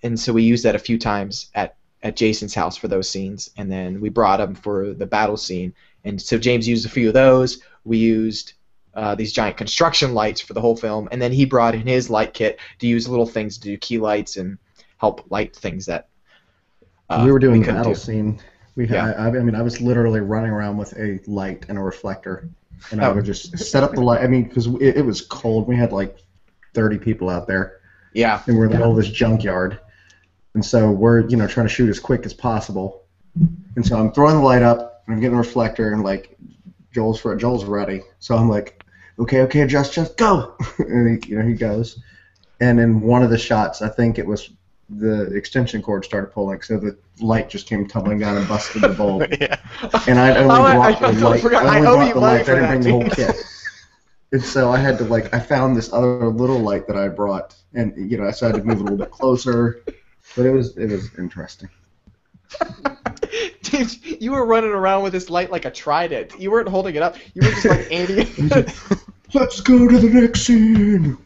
And so we used that a few times at Jason's house for those scenes, and then we brought them for the battle scene. And so James used a few of those. We used these giant construction lights for the whole film, and then he brought in his light kit to use little things to do key lights and help light things that we were doing we the battle do. scene. Yeah. I mean, I was literally running around with a light and a reflector, and I would just set up the light. I mean, because it was cold. We had like 30 people out there. Yeah. And we're in the middle of this junkyard, and so we're trying to shoot as quick as possible. And so I'm throwing the light up, and I'm getting a reflector, and like Joel's ready. So I'm like, okay, just go. And he goes, and in one of the shots, I think it was the extension cord started pulling, so the light just came tumbling down and busted the bulb. Yeah. And I only brought the light. I only brought the light. I didn't bring the whole kit. And so I had to I found this other little light that I brought, and so I had to move it a little bit closer. But it was interesting. James, you were running around with this light like a trident. You weren't holding it up. You were just like aiming it. Let's go to the next scene.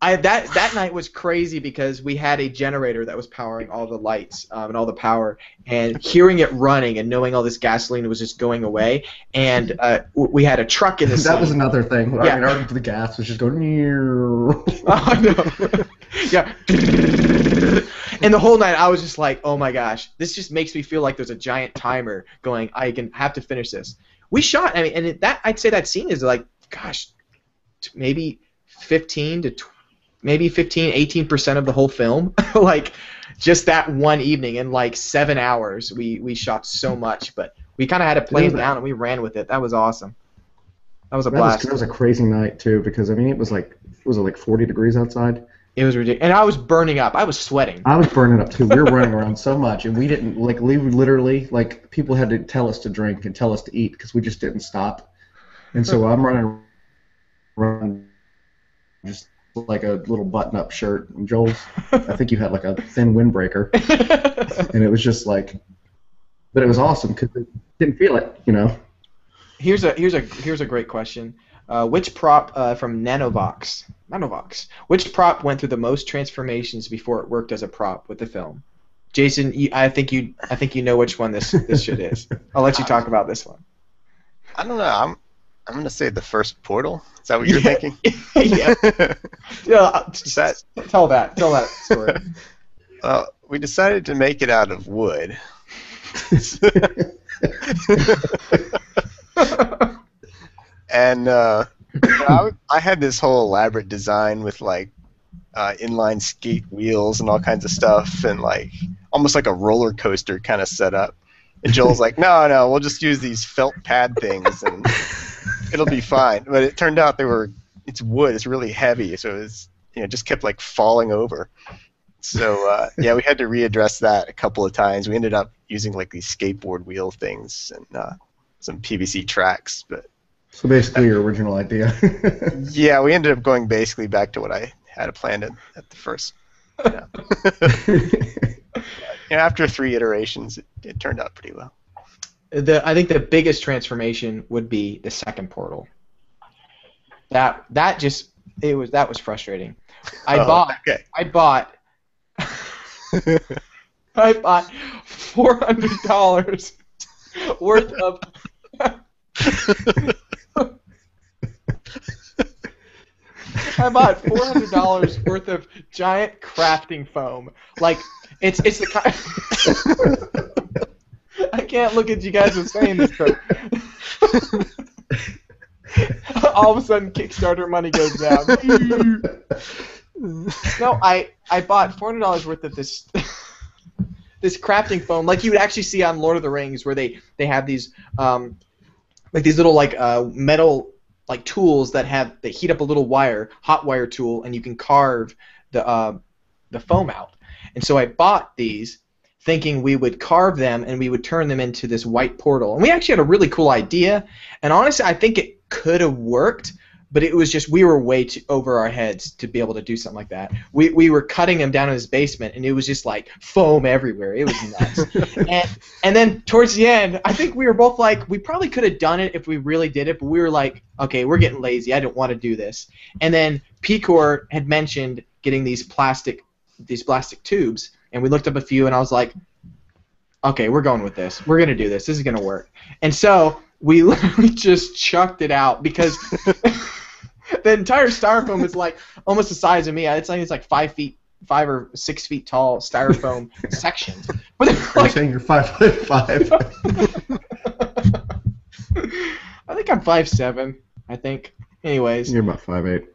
That night was crazy because we had a generator that was powering all the lights and all the power, and hearing it running and knowing all this gasoline was just going away, and we had a truck in the scene. That was another thing. Yeah. I mean, the gas was just going. Near. Oh, no. Yeah. And the whole night I was just like, oh my gosh, this just makes me feel like there's a giant timer going. I have to finish this. We shot. I mean, and I'd say that scene is like, gosh, maybe 18% of the whole film. Like, just that one evening in like 7 hours, we shot so much, but we kind of had it planned down and we ran with it. That was awesome. That was a blast. That was a crazy night too, because I mean it was like 40 degrees outside. It was ridiculous, and I was burning up. I was sweating. I was burning up too. We were running around so much, and we didn't we literally people had to tell us to drink and tell us to eat because we just didn't stop. And so I'm running just like a little button-up shirt, and Joel's, I think you had like a thin windbreaker, and it was just like, but it was awesome because it didn't feel it, Here's a great question. Which prop from Nanovox? Which prop went through the most transformations before it worked as a prop with the film? Jason, I think you know which one this shit is. I'll let you talk about this one. I don't know. I'm gonna say the first portal. Is that what you're thinking? Yeah. Tell that story. Well, we decided to make it out of wood. And I had this whole elaborate design with like inline skate wheels and all kinds of stuff, and like almost like a roller coaster kind of setup. And Joel's like, no, we'll just use these felt pad things and it'll be fine. But it turned out it's wood, it's really heavy, so it's just kept like falling over. So yeah, we had to readdress that a couple of times. We ended up using like these skateboard wheel things and some PVC tracks, but. So basically, your original idea. Yeah, we ended up going basically back to what I had planned at the first. After 3 iterations, it turned out pretty well. I think the biggest transformation would be the second portal. That was frustrating. I bought $400 worth of. I bought $400 worth of giant crafting foam. Like it's the kind. I can't look at you guys and saying this, but all of a sudden Kickstarter money goes down. No, I bought $400 worth of this crafting foam, like you would actually see on Lord of the Rings, where they have these like these little metal like tools that heat up a little hot wire tool, and you can carve the foam out. And so I bought these thinking we would carve them and we would turn them into this white portal. And we actually had a really cool idea, and honestly I think it could have worked, but it was just we were way too over our heads to be able to do something like that. We were cutting him down in his basement, and it was just like foam everywhere. It was nuts. and then towards the end, I think we were both like, we probably could have done it if we really did it, but we were like, okay, we're getting lazy. I don't want to do this. And then Picor had mentioned getting these plastic tubes, and we looked up a few, and I was like, okay, we're going with this. We're gonna do this. This is gonna work. And so we literally just chucked it out because. The entire styrofoam is like almost the size of me. It's like 5 or 6 feet tall styrofoam sections. But Are you saying you're 5'5"? I think I'm 5'7". I think. Anyways. You're about 5'8".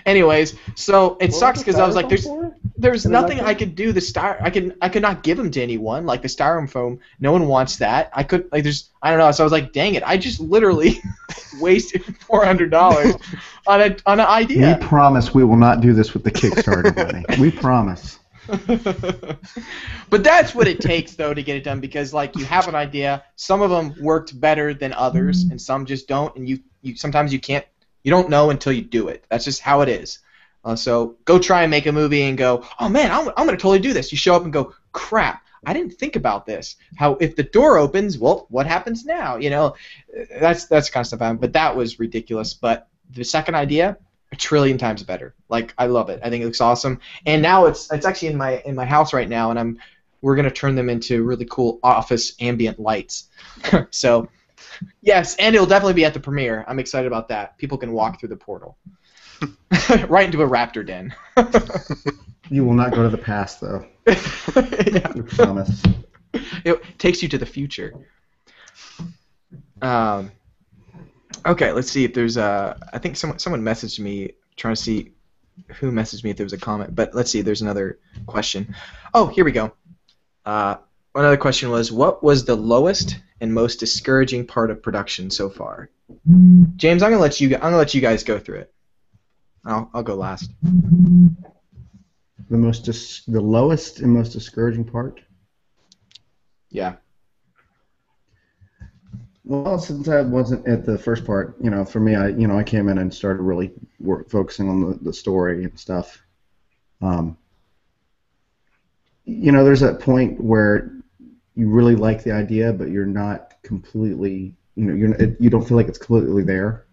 Anyways, so it sucks because I was like, there's Can nothing I I could do. I could not give them to anyone. Like the styrofoam, no one wants that. I don't know. So I was like, dang it! I just literally wasted $400 on an idea. We promise we will not do this with the Kickstarter money. We promise. But that's what it takes, though, to get it done, because like you have an idea. Some of them worked better than others, and some just don't. And you sometimes you can't. You don't know until you do it. That's just how it is. So go try and make a movie and go, oh man, I'm gonna totally do this. You show up and go, crap, I didn't think about this. How if the door opens, well, what happens now? That's kind of stuff. But that was ridiculous. But the second idea, 1,000,000,000 times better. Like I love it. I think it looks awesome. And now it's actually in my house right now, and we're gonna turn them into really cool office ambient lights. So. Yes, and it'll definitely be at the premiere. I'm excited about that. People can walk through the portal. Right into a raptor den. You will not go to the past, though. Yeah. We promise. It takes you to the future. Okay, let's see if there's I think someone messaged me trying to see who messaged me if there was a comment. But let's see, there's another question. Oh, here we go. Another question was, what was the lowest and most discouraging part of production so far? James, I'm gonna let you guys go through it. I'll go last. The lowest and most discouraging part? Yeah. Well, since I wasn't at the first part, for me, I came in and started really focusing on the story and stuff. There's that point where you really like the idea, but you're not completely, you don't feel like it's completely there.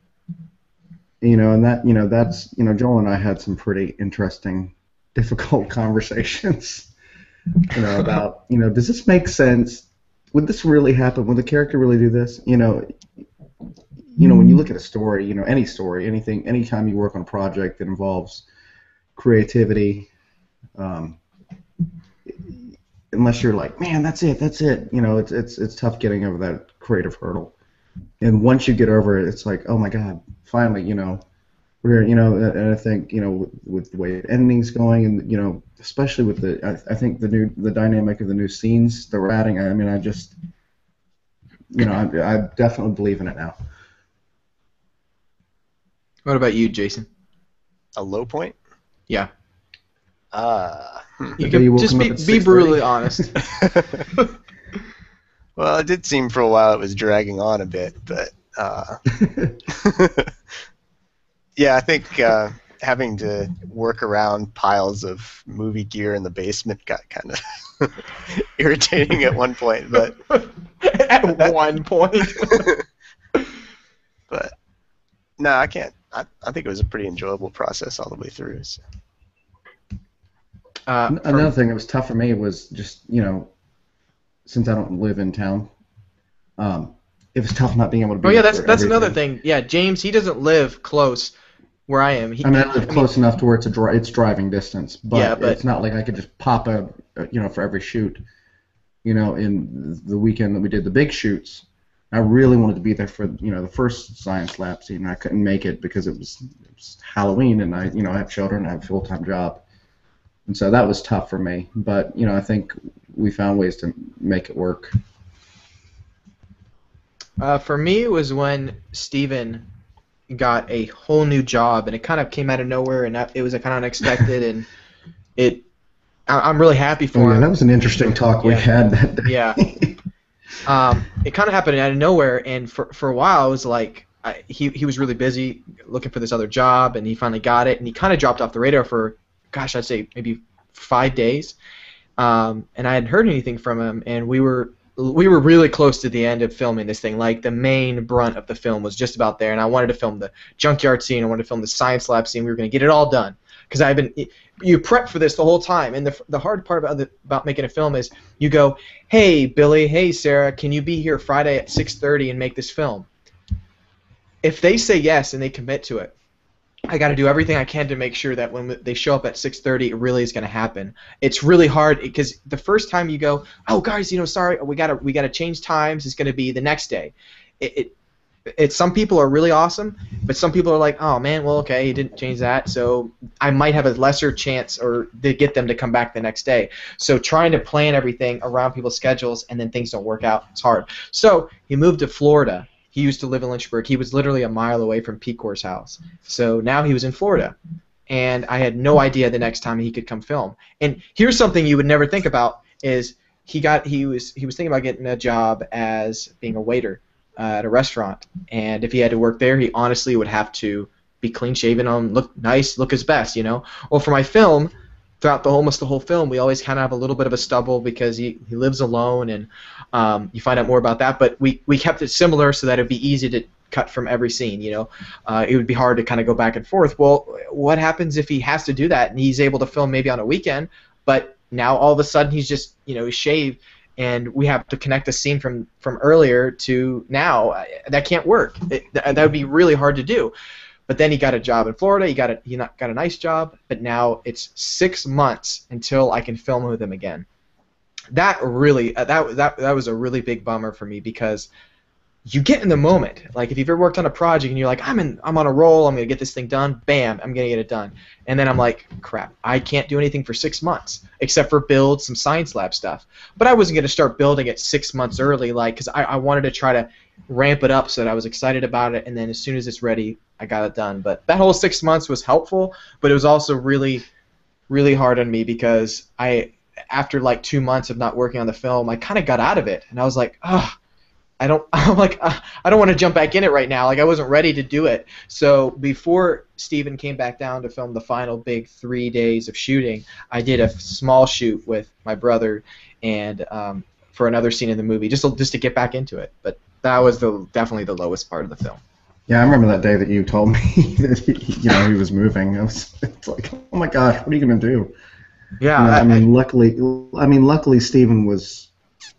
And that's Joel and I had some pretty interesting, difficult conversations, about does this make sense? Would this really happen? Would the character really do this? When you look at a story, any story, anything, anytime you work on a project that involves creativity, unless you're like, man, that's it, it's tough getting over that creative hurdle. And once you get over it, it's like, oh my God, finally, we're, and I think, with the way ending's going, and especially with I think the dynamic of the new scenes that we're adding. I mean, I just, I definitely believe in it now. What about you, Jason? A low point? Yeah. The You day you can woke just him up be at be 6:30? brutally honest. Well, it did seem for a while it was dragging on a bit, but yeah, I think having to work around piles of movie gear in the basement got kind of irritating at one point, but At one point. but no, I can't. I think it was a pretty enjoyable process all the way through. So. Another thing that was tough for me was just, since I don't live in town, it was tough not being able to be Oh yeah, there that's for another everything. thing. Yeah, James, he doesn't live close where I am. I mean, I live close enough to where it's driving distance, but, Yeah, but- it's not like I could just pop for every shoot. In the weekend that we did the big shoots, I really wanted to be there for, the first science lab scene. I couldn't make it because it was Halloween, and I have children, I have a full-time job. And so that was tough for me, but I think we found ways to make it work. For me, it was when Steven got a whole new job, and it kind of came out of nowhere, and it was kind of unexpected, and I'm really happy for Oh yeah, him. that was an interesting talk we Yeah. had that day. Yeah. It kind of happened out of nowhere, and for a while, I was like, he was really busy looking for this other job, and he finally got it, and he kind of dropped off the radar for, gosh, I'd say maybe 5 days, and I hadn't heard anything from him, and we were really close to the end of filming this thing. Like, the main brunt of the film was just about there, and I wanted to film the junkyard scene, I wanted to film the science lab scene. We were going to get it all done, because you prep for this the whole time, and the hard part about making a film is you go, hey Billy, hey Sarah, can you be here Friday at 6:30 and make this film? If they say yes and they commit to it, I got to do everything I can to make sure that when they show up at 6:30, it really is going to happen. It's really hard because the first time you go, oh guys, sorry, we gotta change times. It's going to be the next day. Some people are really awesome, but some people are like, oh man, well okay, he didn't change that, so I might have a lesser chance or to get them to come back the next day. So trying to plan everything around people's schedules and then things don't work out, it's hard. So he moved to Florida. He used to live in Lynchburg. He was literally a mile away from Pecor's house. So now he was in Florida, and I had no idea the next time he could come film. And here's something you would never think about is he was thinking about getting a job as being a waiter at a restaurant, and if he had to work there, he honestly would have to be clean shaven, look nice, look his best, Well, for my film, throughout almost the whole film, we always kind of have a little bit of a stubble because he lives alone, and you find out more about that. But we kept it similar so that it'd be easy to cut from every scene. It would be hard to kind of go back and forth. Well, what happens if he has to do that and he's able to film maybe on a weekend, but now all of a sudden he's just he's shaved, and we have to connect a scene from earlier to now? That can't work. That would be really hard to do. But then he got a job in Florida. He got a nice job, but now it's 6 months until I can film with him again. That really that was a really big bummer for me because you get in the moment. Like if you've ever worked on a project and you're like, I'm on a roll, I'm gonna get this thing done, bam, I'm gonna get it done. And then I'm like, crap, I can't do anything for 6 months except for build some science lab stuff. But I wasn't gonna start building it 6 months early, like, because I wanted to try to ramp it up so that I was excited about it, and then as soon as it's ready, I got it done. But that whole 6 months was helpful, but it was also really, really hard on me because after like 2 months of not working on the film, I kind of got out of it, and I was like, I don't want to jump back in it right now. Like I wasn't ready to do it. So before Steven came back down to film the final big 3 days of shooting, I did a small shoot with my brother and for another scene in the movie, just to get back into it. But that was definitely the lowest part of the film. Yeah, I remember that day that you told me that he was moving. It's like, oh my gosh, what are you gonna do? Yeah, I mean, luckily, Steven was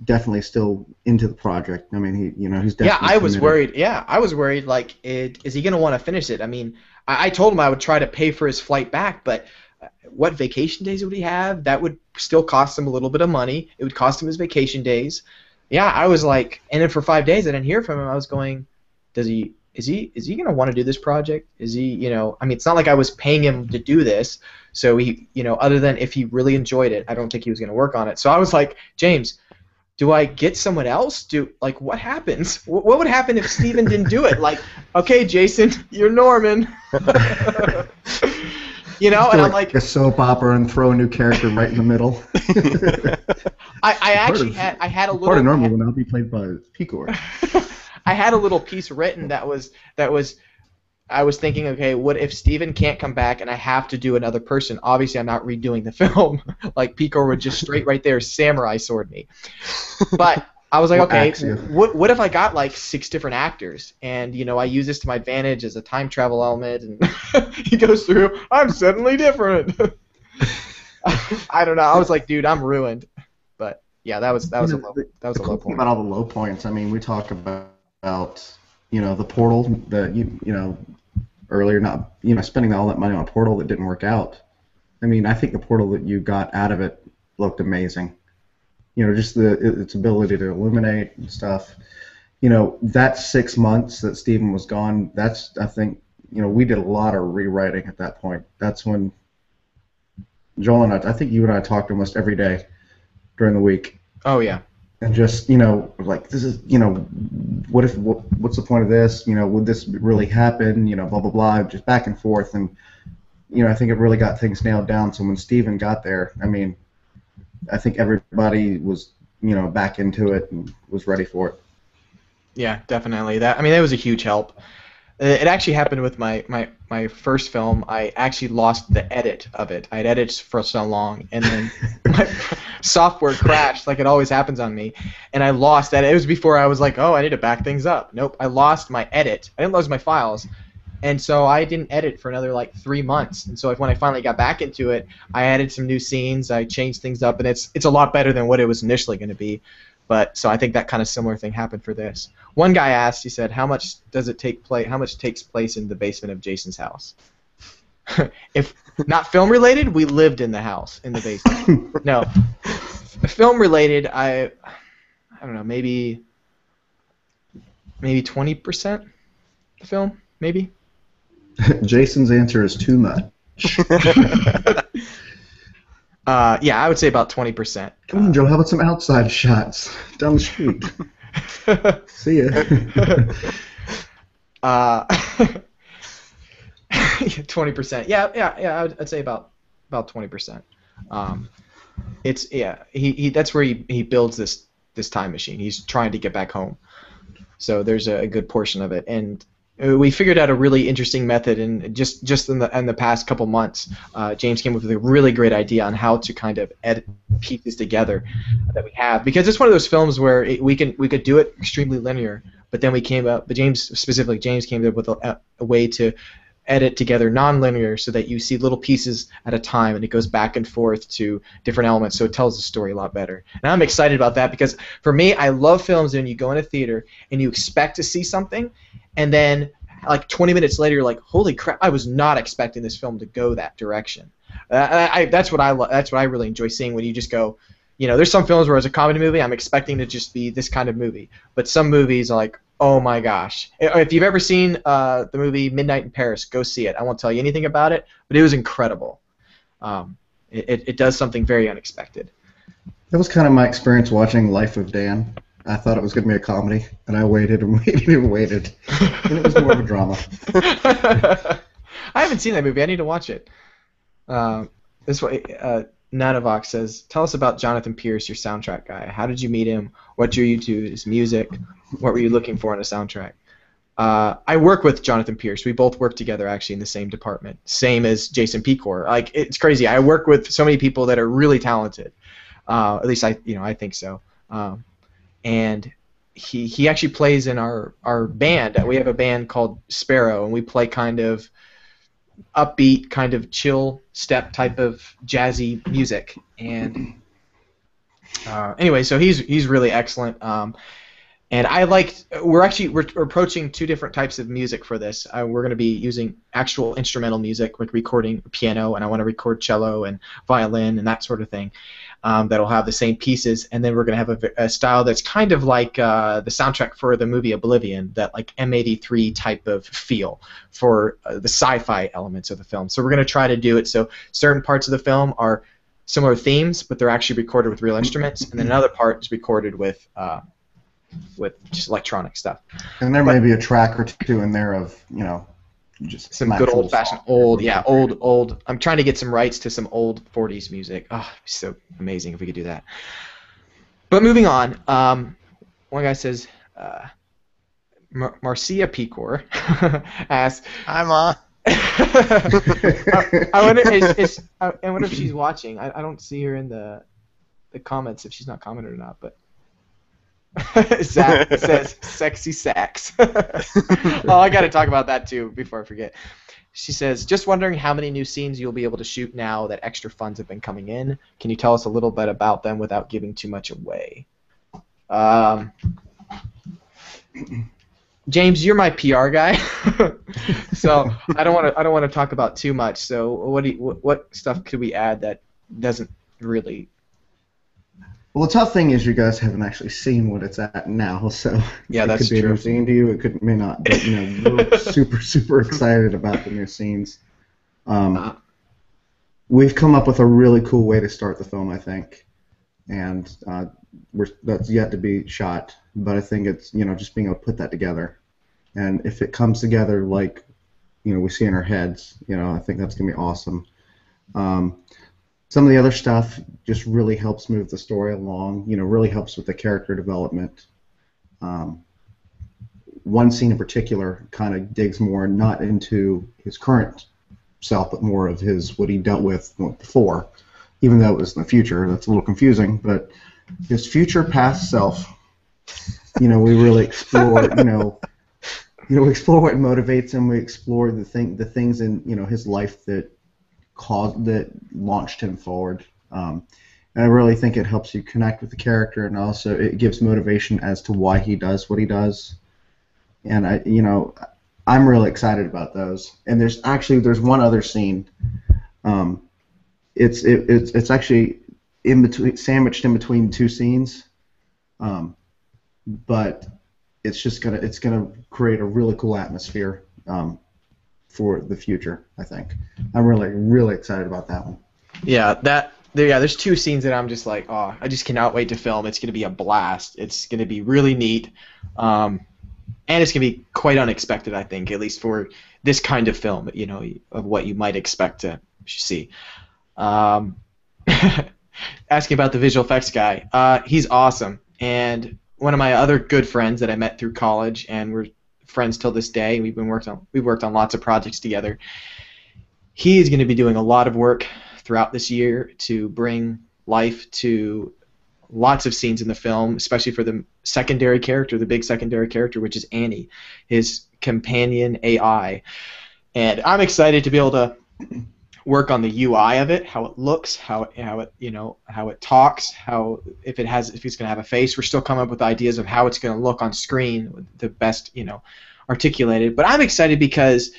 definitely still into the project. I mean, he's yeah, definitely I was committed. worried. Yeah, I was worried. Like, is he gonna want to finish it? I mean, I told him I would try to pay for his flight back, but what vacation days would he have? That would still cost him a little bit of money. It would cost him his vacation days. Yeah, I was like, and then for 5 days I didn't hear from him. I was going, is he gonna want to do this project? Is he, I mean, it's not like I was paying him to do this. So he, other than if he really enjoyed it, I don't think he was gonna work on it. So I was like, James, do I get someone else? Like, what happens? What would happen if Steven didn't do it? Like, okay, Jason, you're Norman. And I'm like a soap opera and throw a new character right in the middle. I had a little part of Normal will now be played by Picor. I had a little piece written that was I was thinking, okay, what if Steven can't come back and I have to do another person? Obviously, I'm not redoing the film. Like, Picor would just straight right there samurai sword me. But I was like, okay, what if I got like 6 different actors and I use this to my advantage as a time travel element and he goes through, I'm suddenly different. I don't know. I was like, dude, I'm ruined. But yeah, that was a low point. About all the low points. I mean, we talk about the portal that earlier, not spending all that money on a portal that didn't work out. I mean, I think the portal that you got out of it looked amazing. Just its ability to illuminate and stuff. That 6 months that Steven was gone, I think, we did a lot of rewriting at that point. That's when Joel and I think you and I talked almost every day during the week. Oh, yeah. And just, like, this is, what's the point of this? Would this really happen? Blah, blah, blah, just back and forth. And, I think it really got things nailed down. So when Steven got there, I mean, I think everybody was, back into it and was ready for it. Yeah, definitely. That was a huge help. It actually happened with my first film. I actually lost the edit of it. I'd edited for so long, and then my software crashed, like it always happens on me, and I lost that. It was before I was like, oh, I need to back things up. Nope, I lost my edit. I didn't lose my files. And so I didn't edit for another like 3 months. And so when I finally got back into it, I added some new scenes. I changed things up, and it's a lot better than what it was initially going to be. But so I think that kind of similar thing happened for this. One guy asked, he said, how much takes place in the basement of Jason's house? If not film related, we lived in the house in the basement. No, film related, I don't know, maybe 20% the film, maybe. Jason's answer is too much. Yeah, I would say about 20%. Come on, Joe. How about some outside shots down the street? See ya. 20%. Yeah. I'd say about 20%. That's where he builds this time machine. He's trying to get back home. So there's a good portion of it, and we figured out a really interesting method, and just in the past couple months, James came up with a really great idea on how to kind of edit pieces together that we have, because it's one of those films where we could do it extremely linear, but then James came up with a way to edit together non-linear so that you see little pieces at a time and it goes back and forth to different elements, so it tells the story a lot better. And I'm excited about that because for me, I love films when you go in a theater and you expect to see something, and then like 20 minutes later you're like, holy crap, I was not expecting this film to go that direction. That's what I really enjoy seeing, when you just go, there's some films where as a comedy movie I'm expecting to just be this kind of movie, but some movies are like, oh my gosh. If you've ever seen the movie Midnight in Paris, go see it. I won't tell you anything about it, but it was incredible. It does something very unexpected. That was kind of my experience watching Life of Dan. I thought it was going to be a comedy, and I waited and waited and waited, and it was more of a drama. I haven't seen that movie. I need to watch it. This way, Nanavox says, tell us about Jonathan Pierce, your soundtrack guy. How did you meet him? What drew you to his music? What were you looking for in a soundtrack? I work with Jonathan Pierce. We both work together actually in the same department, same as Jason Picor. Like, it's crazy. I work with so many people that are really talented. At least I think so. And he actually plays in our band. We have a band called Sparrow, and we play kind of upbeat, kind of chill step type of jazzy music. And anyway, so he's really excellent. And we're approaching two different types of music for this. We're going to be using actual instrumental music, like recording piano, and I want to record cello and violin and that sort of thing. That'll have the same pieces, and then we're going to have a style that's kind of like the soundtrack for the movie Oblivion, that like M83 type of feel for the sci-fi elements of the film. So we're going to try to do it so certain parts of the film are similar themes, but they're actually recorded with real instruments, and then another part is recorded with just electronic stuff. And there may be a track or two in there of, just some good old-fashioned old. I'm trying to get some rights to some old 40s music. Oh, it'd be so amazing if we could do that. But moving on, one guy says, Marcia Pecor asks, "Hi, Ma." I wonder if she's watching. I don't see her in the comments if she's not commented or not, but. Zach says sexy sax. Oh, I got to talk about that too before I forget. She says, just wondering how many new scenes you'll be able to shoot now that extra funds have been coming in. Can you tell us a little bit about them without giving too much away? James, you're my PR guy, so I don't want to talk about too much. So what stuff could we add that doesn't really? Well, the tough thing is you guys haven't actually seen what it's at now, so yeah, that's true. It could be a new scene to you, it may not, but we're super excited about the new scenes. We've come up with a really cool way to start the film, I think, and that's yet to be shot. But I think it's just being able to put that together, and if it comes together like we see in our heads, I think that's gonna be awesome. Some of the other stuff just really helps move the story along, really helps with the character development. One scene in particular kind of digs more not into his current self, but more of what he dealt with before, even though it was in the future. That's a little confusing, but his future past self, we really explore, we explore what motivates him. We explore the things in, his life that launched him forward. And I really think it helps you connect with the character, and also it gives motivation as to why he does what he does. And I'm really excited about those. And there's one other scene. It's actually sandwiched in between two scenes. But it's gonna create a really cool atmosphere. For the future, I think. I'm really excited about that one. Yeah, there's two scenes that I'm just like, oh, I just cannot wait to film. It's going to be a blast. It's going to be really neat, and it's going to be quite unexpected, I think, at least for this kind of film, of what you might expect to see. Asking about the visual effects guy, he's awesome, and one of my other good friends that I met through college, and we're friends till this day. We've worked on lots of projects together. He is going to be doing a lot of work throughout this year to bring life to lots of scenes in the film, especially for the secondary character, the big secondary character, which is Annie, his companion AI. And I'm excited to be able to work on the UI of it, how it looks, how it talks, if it's going to have a face. We're still coming up with ideas of how it's going to look on screen, with the best articulated. But I'm excited because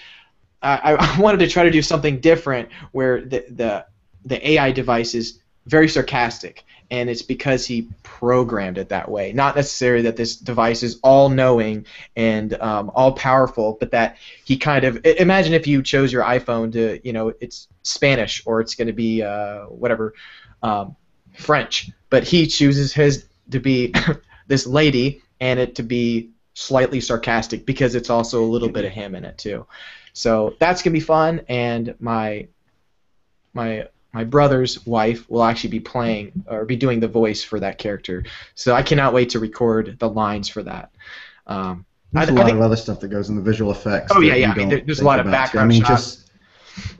I wanted to try to do something different where the AI device is very sarcastic, and it's because he programmed it that way. Not necessarily that this device is all-knowing and all-powerful, but that he kind of... Imagine if you chose your iPhone to, it's Spanish, or it's going to be French, but he chooses his to be this lady, and it to be slightly sarcastic because it's also a little bit of him in it too. So that's going to be fun, and my brother's wife will actually be playing or be doing the voice for that character. So I cannot wait to record the lines for that. There's a lot of other stuff that goes in the visual effects. Oh yeah. I mean, there's a lot of background shots.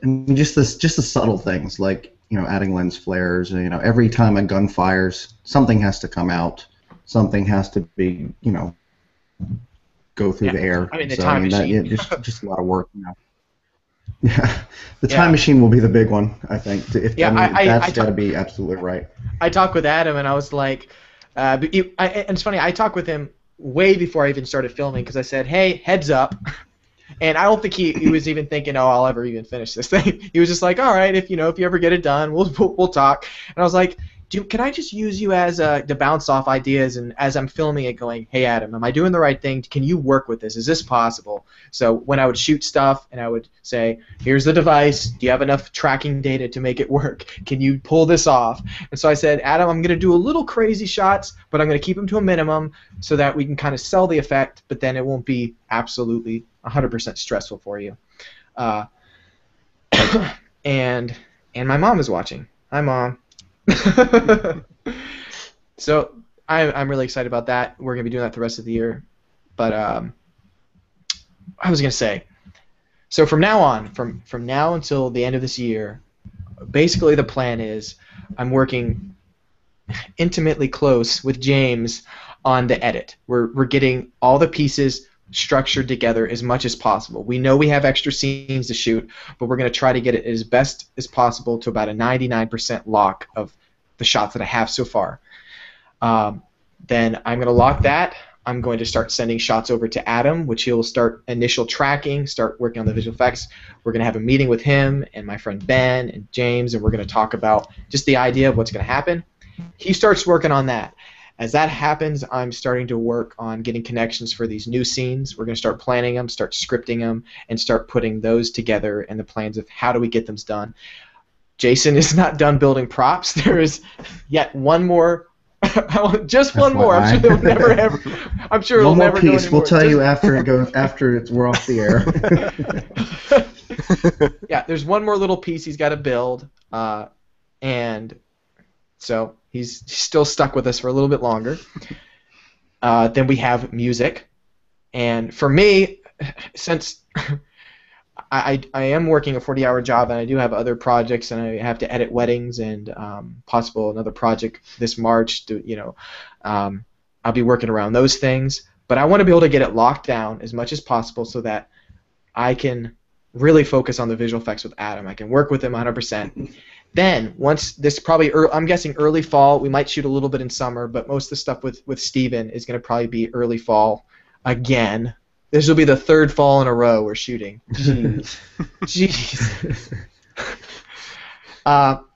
Just the subtle things like adding lens flares. Every time a gun fires, something has to come out. something has to be, go through the air. I mean, the So time that, machine. just a lot of work. Yeah, the time Yeah. machine will be the big one, I think. Yeah, That's got to be absolutely right. I talked with Adam, and I was like, and it's funny, I talked with him way before I even started filming because I said, hey, heads up. And I don't think he was even thinking, oh, I'll ever even finish this thing. He was just like, all right, if you ever get it done, we'll talk. And I was like, can I just use you as to bounce off ideas, and as I'm filming it, going, hey Adam, am I doing the right thing? Can you work with this? Is this possible? So when I would shoot stuff and I would say, here's the device. Do you have enough tracking data to make it work? Can you pull this off? And so I said, Adam, I'm going to do a little crazy shots, but I'm going to keep them to a minimum so that we can kind of sell the effect, but then it won't be absolutely 100% stressful for you. And my mom is watching. Hi, Mom. So I'm really excited about that. We're gonna be doing that the rest of the year. But I was gonna say, so from now on, from now until the end of this year, basically the plan is I'm working intimately close with James on the edit. We're getting all the pieces structured together as much as possible. We know we have extra scenes to shoot, but we're going to try to get it as best as possible to about a 99% lock of the shots that I have so far. Then I'm going to lock that. I'm going to start sending shots over to Adam, which he'll start initial tracking, start working on the visual effects. We're going to have a meeting with him and my friend Ben and James, and we're going to talk about just the idea of what's going to happen. He starts working on that. As that happens, I'm starting to work on getting connections for these new scenes. We're going to start planning them, start scripting them, and start putting those together and the plans of how do we get them done. Jason is not done building props. There is yet one more, just one more. I'm sure they'll never ever. I'm sure it'll never go anymore. One more piece. We'll tell you after we're off the air. Yeah, there's one more little piece he's got to build, and so he's still stuck with us for a little bit longer. Then we have music. And for me, since I am working a 40-hour job and I do have other projects and I have to edit weddings and possible another project this March, I'll be working around those things. But I want to be able to get it locked down as much as possible so that I can really focus on the visual effects with Adam. I can work with him 100%. Then, once this probably, I'm guessing early fall, we might shoot a little bit in summer, but most of the stuff with Steven is going to probably be early fall again. This will be the third fall in a row we're shooting. Jeez. Jeez. But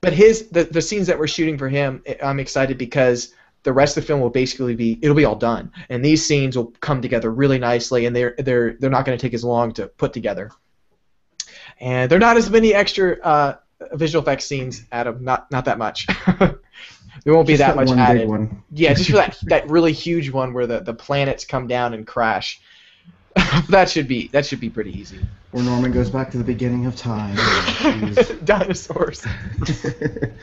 the scenes that we're shooting for him, I'm excited because the rest of the film will basically it'll be all done. And these scenes will come together really nicely, and they're not going to take as long to put together. And they're not as many extra visual effects scenes, Adam. Not that much. There won't be that much added. Big one. Yeah, just for that really huge one where the planets come down and crash. that should be pretty easy. Where Norman goes back to the beginning of time. Dinosaurs.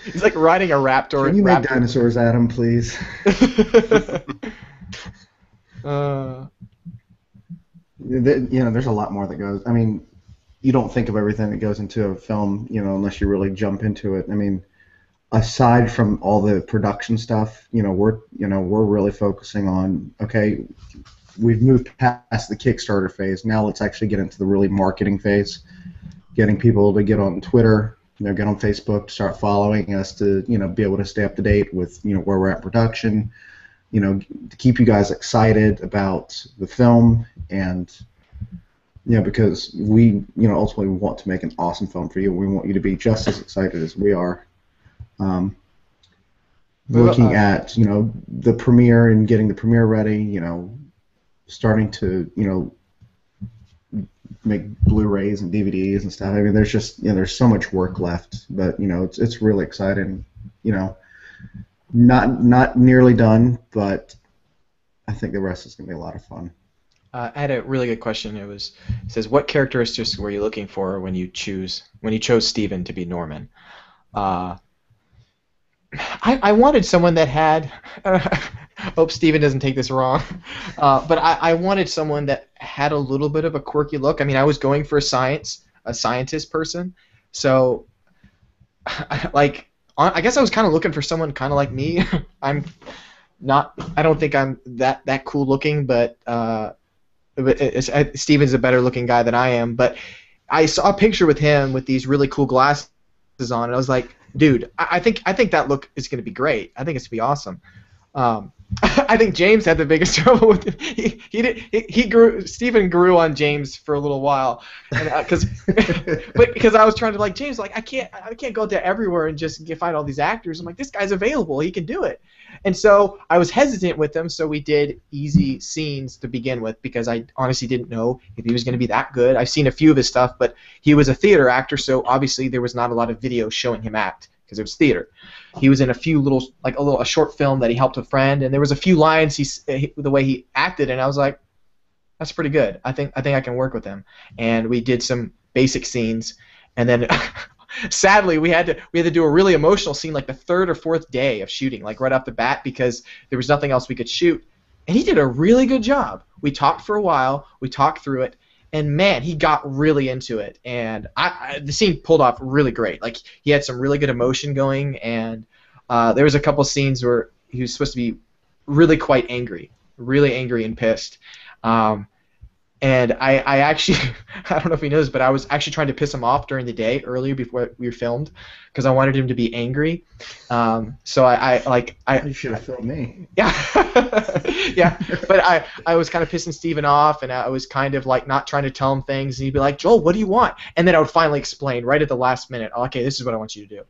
He's like riding a raptor. Can you make dinosaurs, Adam, please? There's a lot more that goes. I mean, you don't think of everything that goes into a film, unless you really jump into it. I mean, aside from all the production stuff, we're really focusing on, okay, we've moved past the Kickstarter phase. Now let's actually get into the really marketing phase, getting people to get on Twitter, get on Facebook, start following us to, be able to stay up to date with, where we're at production, to keep you guys excited about the film and. Because we, ultimately want to make an awesome film for you. We want you to be just as excited as we are. Looking at, the premiere and getting the premiere ready, starting to, make Blu-rays and DVDs and stuff. I mean, there's just, there's so much work left, but, it's really exciting. Not nearly done, but I think the rest is going to be a lot of fun. I had a really good question. It says, what characteristics were you looking for when you chose Steven to be Norman? I wanted someone that had. Hope Steven doesn't take this wrong, but I wanted someone that had a little bit of a quirky look. I mean, I was going for a scientist person, so I guess I was kind of looking for someone kind of like me. I don't think I'm that cool looking, but Steven's a better looking guy than I am. But I saw a picture with him with these really cool glasses on, and I was like, dude, I think that look is going to be great. I think it's going to be awesome. I think James had the biggest trouble with it. Steven grew on James for a little while, because I was trying to like James, like I can't go to everywhere and just find all these actors. I'm like, this guy's available, he can do it. And so I was hesitant with him, so we did easy scenes to begin with because I honestly didn't know if he was going to be that good. I've seen a few of his stuff, but he was a theater actor, so obviously there was not a lot of video showing him act because it was theater. He was in a few a short film that he helped a friend, and there was a few lines the way he acted, and I was like, that's pretty good. I think I can work with him. And we did some basic scenes, and then sadly we had to do a really emotional scene like the third or fourth day of shooting, like right off the bat, because there was nothing else we could shoot. And he did a really good job. We talked for a while, we talked through it, and man, he got really into it, and the scene pulled off really great. Like he had some really good emotion going, and there was a couple scenes where he was supposed to be really quite angry, really angry and pissed. And I actually, I don't know if he knows, but I was actually trying to piss him off during the day earlier before we filmed because I wanted him to be angry. So You should have filmed me. Yeah, yeah. But I was kind of pissing Steven off, and I was kind of like not trying to tell him things, and he'd be like, Joel, what do you want? And then I would finally explain right at the last minute, okay, this is what I want you to do.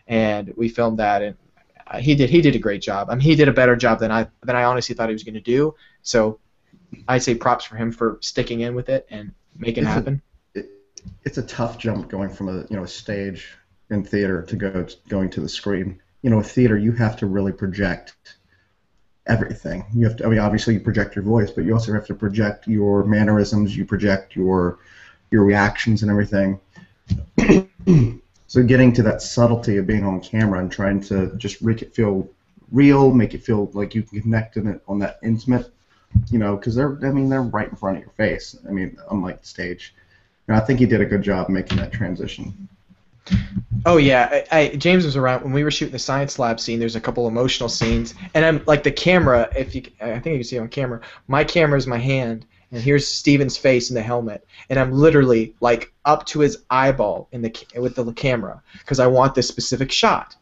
And we filmed that, and he did a great job. I mean, he did a better job than I honestly thought he was going to do. So I'd say props for him for sticking in with it and making it happen. It's a tough jump going from a stage in theater to going to the screen. With theater, you have to really project everything. You have to. I mean, obviously you project your voice, but you also have to project your mannerisms. You project your reactions and everything. So getting to that subtlety of being on camera and trying to just make it feel real, make it feel like you can connect in it on that intimate. Because they're right in front of your face. I mean, unlike the stage. I think he did a good job making that transition. Oh yeah, James was around when we were shooting the science lab scene. There's a couple emotional scenes, and I'm like the camera. I think you can see it on camera. My camera is my hand, and here's Steven's face in the helmet, and I'm literally like up to his eyeball with the camera because I want this specific shot.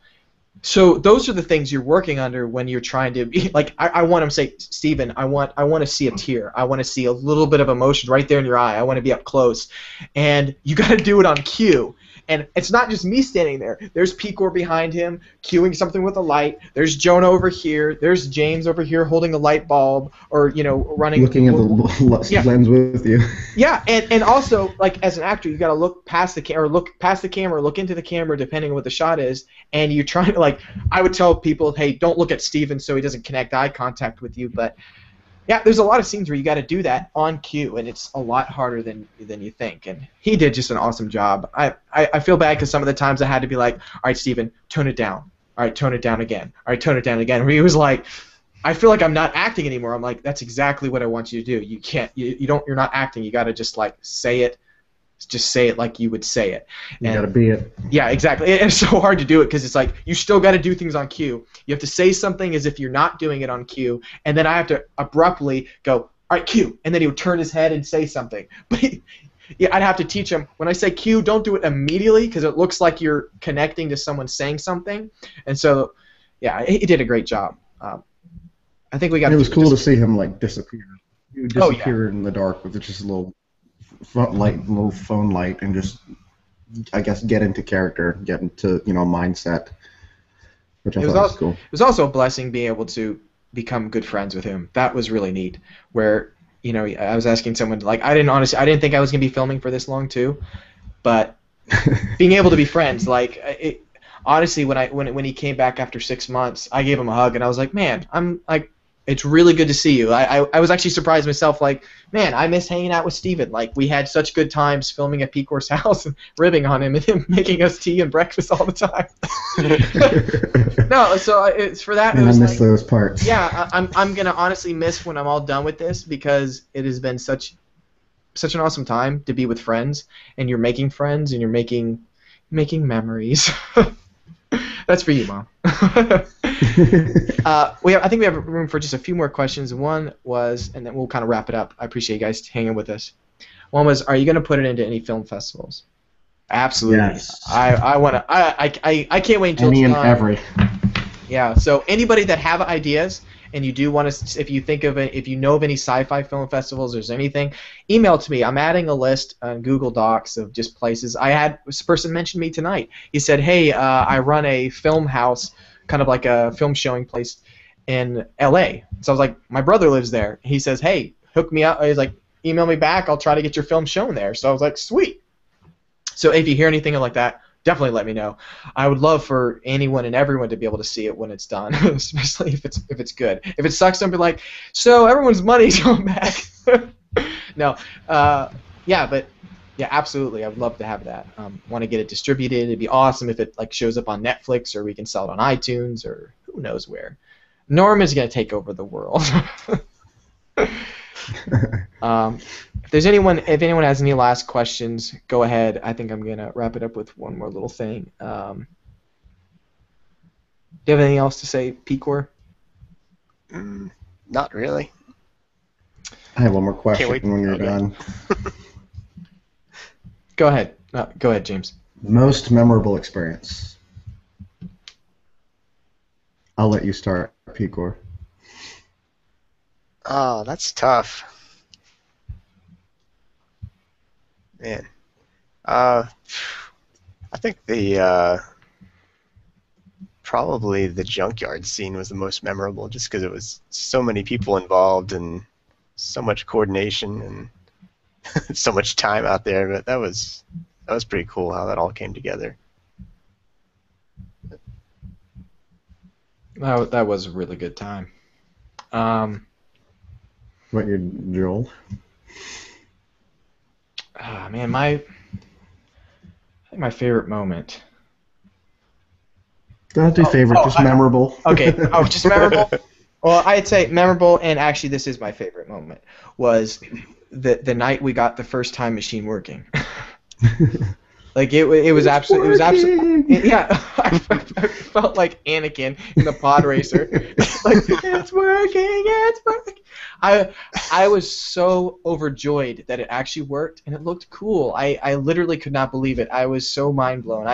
So those are the things you're working under when you're trying to be like I want him to say, Steven, I want to see a tear. I want to see a little bit of emotion right there in your eye. I want to be up close. And you got to do it on cue. And it's not just me standing there. There's Picor behind him cueing something with a light. There's Jonah over here. There's James over here holding a light bulb or running. Looking at the lens with you. Yeah, and also like as an actor, you got to look past the camera, look into the camera, depending on what the shot is. And you're trying to like, I would tell people, hey, don't look at Steven so he doesn't connect eye contact with you. But yeah, there's a lot of scenes where you got to do that on cue, and it's a lot harder than you think. And he did just an awesome job. I feel bad because some of the times I had to be like, all right, Steven, tone it down. All right, tone it down again. All right, tone it down again. Where he was like, I feel like I'm not acting anymore. I'm like, that's exactly what I want you to do. You can't. You're not acting. You got to just like say it. Just say it like you would say it. You got to be it. Yeah, exactly. And it's so hard to do it because it's like you still got to do things on cue. You have to say something as if you're not doing it on cue, and then I have to abruptly go, all right, cue, and then he would turn his head and say something. But yeah, I'd have to teach him, when I say cue, don't do it immediately because it looks like you're connecting to someone saying something. And so, yeah, he did a great job. I think we got. It was cool to see him like disappear. He would disappear in the dark with just a little phone light, and just, I guess, get into character, get into mindset, which I thought was cool. It was also a blessing being able to become good friends with him. That was really neat. Where I was asking someone like I didn't think I was gonna be filming for this long too, but being able to be friends honestly when he came back after 6 months, I gave him a hug and I was like, man, I'm like. It's really good to see you. I was actually surprised myself, like, man, I miss hanging out with Steven. Like, we had such good times filming at Picor's house and ribbing on him and him making us tea and breakfast all the time. No, so it's for that. And I miss those parts. Yeah, I'm going to honestly miss when I'm all done with this because it has been such an awesome time to be with friends, and you're making friends and you're making memories. That's for you, Mom. I think we have room for just a few more questions. One was, and then we'll kind of wrap it up. I appreciate you guys hanging with us. One was, are you going to put it into any film festivals? Absolutely. Yes. I want to. I can't wait until Any it's and time. every. Yeah. So anybody that have ideas and you do want to, if you think of it, if you know of any sci-fi film festivals, there's anything, email to me. I'm adding a list on Google Docs of just places. This person mentioned me tonight. He said, "Hey, I run a film house, kind of like a film showing place in L.A." So I was like, "My brother lives there." He says, "Hey, hook me up." He's like, "Email me back. I'll try to get your film shown there." So I was like, "Sweet." So if you hear anything like that, definitely let me know. I would love for anyone and everyone to be able to see it when it's done, especially if it's good. If it sucks, don't be like, so everyone's money's going back. No, yeah, absolutely. I would love to have that. Want to get it distributed? It'd be awesome if it like shows up on Netflix or we can sell it on iTunes or who knows where. Norm is gonna take over the world. If anyone has any last questions, go ahead. I think I'm gonna wrap it up with one more little thing. Do you have anything else to say, Picor? Not really. I have one more question Can't wait. when you're Okay. done. Go ahead. Go ahead, James. Most memorable experience. I'll let you start, Picor. Oh, that's tough. Man. I think probably the junkyard scene was the most memorable just because it was so many people involved and so much coordination and so much time out there, but that was pretty cool how that all came together. That was a really good time. What your Joel? Man, I think my favorite moment. Don't do favorite, just memorable. Okay. Oh, just memorable. Well, I'd say memorable, and actually, this is my favorite moment. Was the night we got the first time machine working. Like it was absolutely. It was absolutely. Yeah, I felt like Anakin in the pod racer. Like it's working, it's working. I was so overjoyed that it actually worked and it looked cool. I literally could not believe it. I was so mind blown.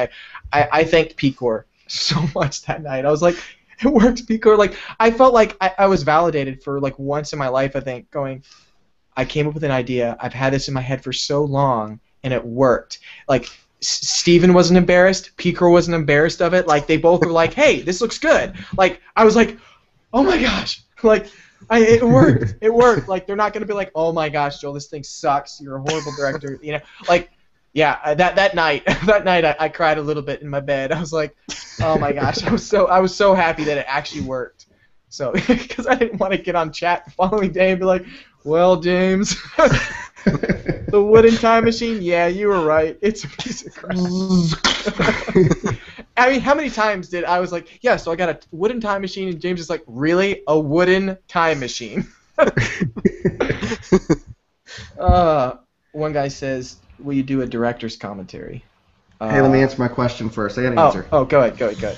I thanked Picor so much that night. I was like, it works, Picor. Like I felt like I was validated for like once in my life. I think going, I came up with an idea. I've had this in my head for so long and it worked. Like. Steven wasn't embarrassed. Picor wasn't embarrassed of it. Like they both were like, "Hey, this looks good." Like I was like, "Oh my gosh!" Like it worked. It worked. Like they're not gonna be like, "Oh my gosh, Joel, this thing sucks. You're a horrible director." You know, like yeah. That night, I cried a little bit in my bed. I was like, "Oh my gosh!" I was so happy that it actually worked. So because I didn't want to get on chat the following day and be like, "Well, James." The wooden time machine? Yeah, you were right. It's a piece of crap. I mean, how many times did I was like, yeah, so I got a wooden time machine, and James is like, really? A wooden time machine? One guy says, will you do a director's commentary? Hey, let me answer my question first. I got an answer. Oh, go ahead.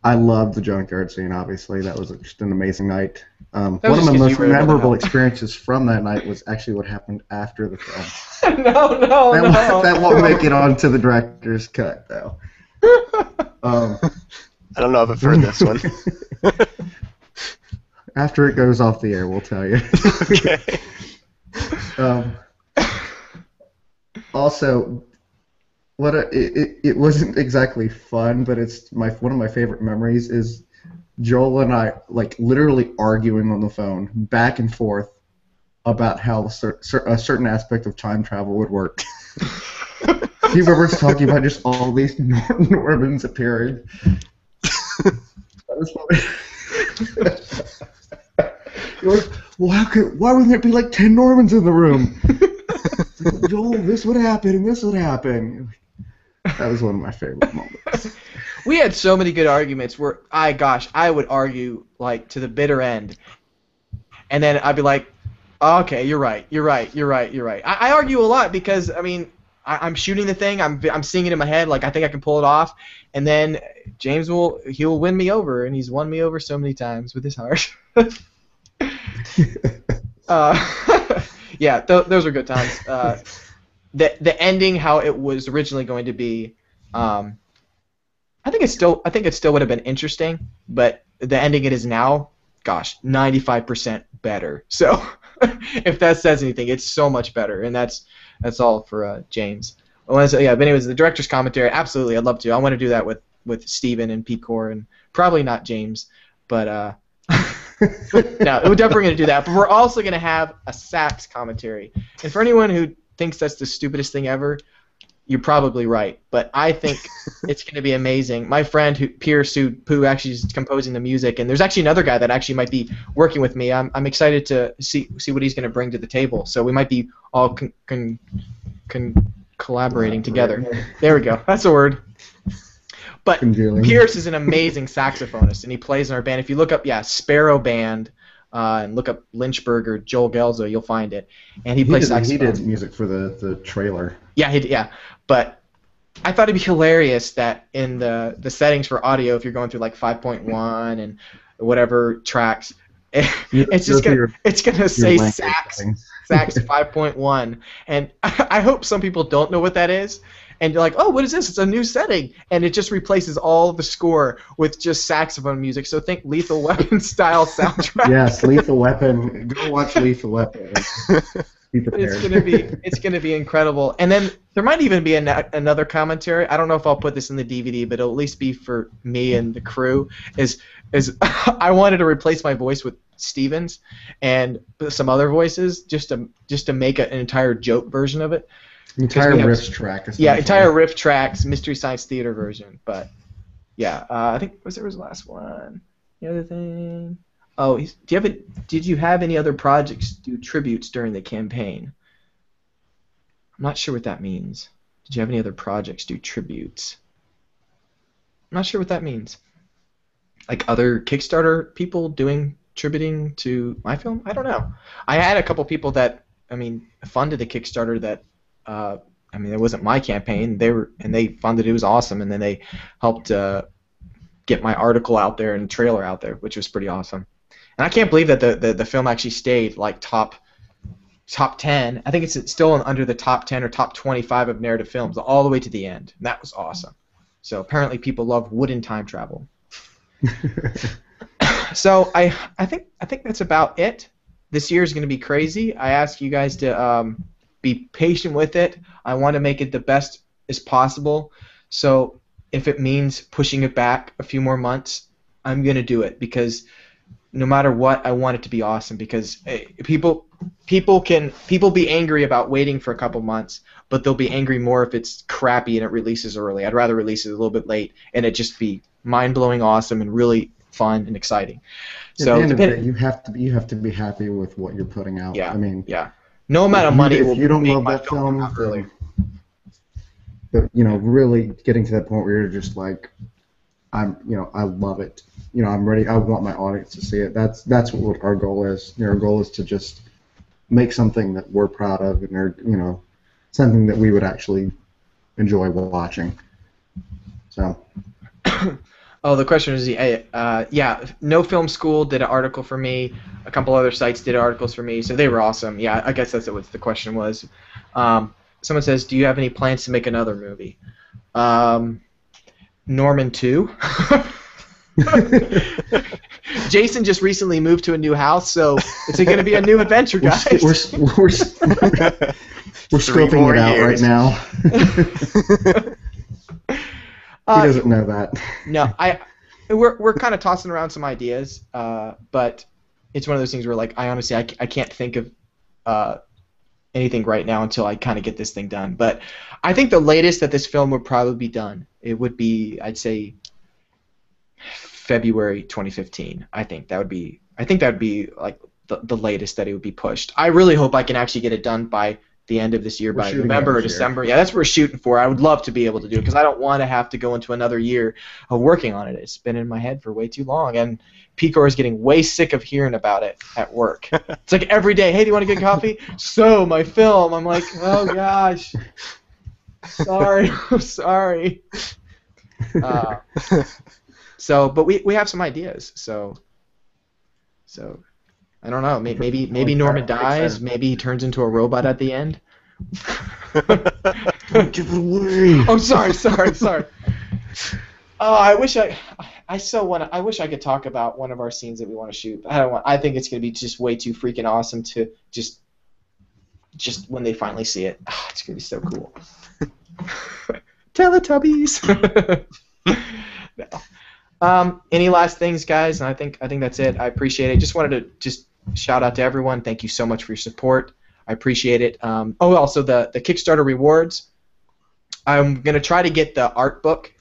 I love the junkyard scene, obviously. That was just an amazing night. One was of my just 'cause most you were able to memorable help. experiences from that night was actually what happened after the film. No. That won't make it onto the director's cut, though. I don't know if I've heard this one. After it goes off the air, we'll tell you. Okay. Also, it wasn't exactly fun, but it's one of my favorite memories is Joel and I like literally arguing on the phone back and forth about how a certain aspect of time travel would work. He remembers talking about just all these Normans appearing. That was funny. You're like, well, why wouldn't there be like 10 Normans in the room? Like, Joel, this would happen and this would happen. That was one of my favorite moments. We had so many good arguments where I would argue like to the bitter end, and then I'd be like, oh, okay, you're right. I argue a lot because I mean I'm shooting the thing. I'm seeing it in my head. Like I think I can pull it off, and then James he'll win me over, and he's won me over so many times with his heart. Yeah, those were good times. The ending, how it was originally going to be, I think it still would have been interesting, but the ending it is now, gosh, 95% better. So if that says anything, it's so much better, and that's all for James. But anyways, the director's commentary, absolutely, I'd love to. I want to do that with Steven and Pecor, and probably not James, but no, we're definitely going to do that. But we're also going to have a sax commentary. And for anyone who thinks that's the stupidest thing ever, you're probably right. But I think it's going to be amazing. My friend Pierce, who actually is composing the music, and there's actually another guy that actually might be working with me. I'm excited to see what he's going to bring to the table. So we might be all collaborating together. There we go. That's a word. But Pierce is an amazing saxophonist, and he plays in our band. If you look up, Sparrow Band, and look up Lynchburg or Joel Gelzo, you'll find it. And he plays saxophone. He did music for the trailer. Yeah. But I thought it'd be hilarious that in the settings for audio, if you're going through like 5.1 and whatever tracks, it's gonna say sax 5.1, and I hope some people don't know what that is. And you're like, oh, what is this? It's a new setting. And it just replaces all the score with just saxophone music. So think Lethal Weapon style soundtrack. Yes, Lethal Weapon. Go watch Lethal Weapon. Be prepared. It's gonna be incredible. And then there might even be another commentary. I don't know if I'll put this in the DVD, but it'll at least be for me and the crew. Is I wanted to replace my voice with Steven's and some other voices just to make an entire joke version of it. Entire riff track. Yeah, entire riff tracks, Mystery Science Theater version. But yeah, I think there was the last one. The other thing. Oh, did you have any other projects do tributes during the campaign? I'm not sure what that means. Did you have any other projects do tributes? I'm not sure what that means. Like other Kickstarter people tributing to my film? I don't know. I had a couple people that funded the Kickstarter that. It wasn't my campaign. They funded it. It was awesome, and then they helped get my article out there and the trailer out there, which was pretty awesome. And I can't believe that the film actually stayed like top 10. I think it's still under the top 10 or top 25 of narrative films all the way to the end. And that was awesome. So apparently people love wooden time travel. So I think that's about it. This year is going to be crazy. I ask you guys to be patient with it. I want to make it the best as possible. So if it means pushing it back a few more months, I'm going to do it, because no matter what, I want it to be awesome, because people be angry about waiting for a couple months, but they'll be angry more if it's crappy and it releases early. I'd rather release it a little bit late and it just be mind-blowing awesome and really fun and exciting. So at the end of the day, you have to be happy with what you're putting out. Yeah. I mean, yeah. No amount of money will if you don't make love my that film, not really. But really getting to that point where you're just like, I love it. I'm ready. I want my audience to see it. That's what our goal is. Our goal is to just make something that we're proud of, and something that we would actually enjoy watching. So. Oh, the question is, No Film School did an article for me. A couple other sites did articles for me, so they were awesome. Yeah, I guess that's what the question was. Someone says, do you have any plans to make another movie? Norman 2. Jason just recently moved to a new house, so it's going to be a new adventure, guys. We're scoping it out right now. He doesn't know that. No, we're kind of tossing around some ideas, but it's one of those things where, I honestly I can't think of anything right now until I kind of get this thing done. But I think the latest that this film would probably be done, it would be, I'd say, February 2015. I think that would be like the latest that it would be pushed. I really hope I can actually get it done by the end of this year, by November or December. Yeah, that's what we're shooting for. I would love to be able to do it, because I don't want to have to go into another year of working on it. It's been in my head for way too long, and Pecor is getting way sick of hearing about it at work. It's like every day, hey, do you want to get coffee? So, my film. I'm like, oh gosh. Sorry, I'm sorry. But we have some ideas. So I don't know. Maybe Norman dies. Maybe he turns into a robot at the end. Don't give it away. Oh, sorry. Oh, I wish I could talk about one of our scenes that we want to shoot. But I think it's gonna be just way too freaking awesome to just when they finally see it. Oh, it's gonna be so cool. Teletubbies. No. Any last things, guys? And I think that's it. I appreciate it. Just wanted to shout out to everyone. Thank you so much for your support. I appreciate it. Also the Kickstarter rewards. I'm gonna try to get the art book,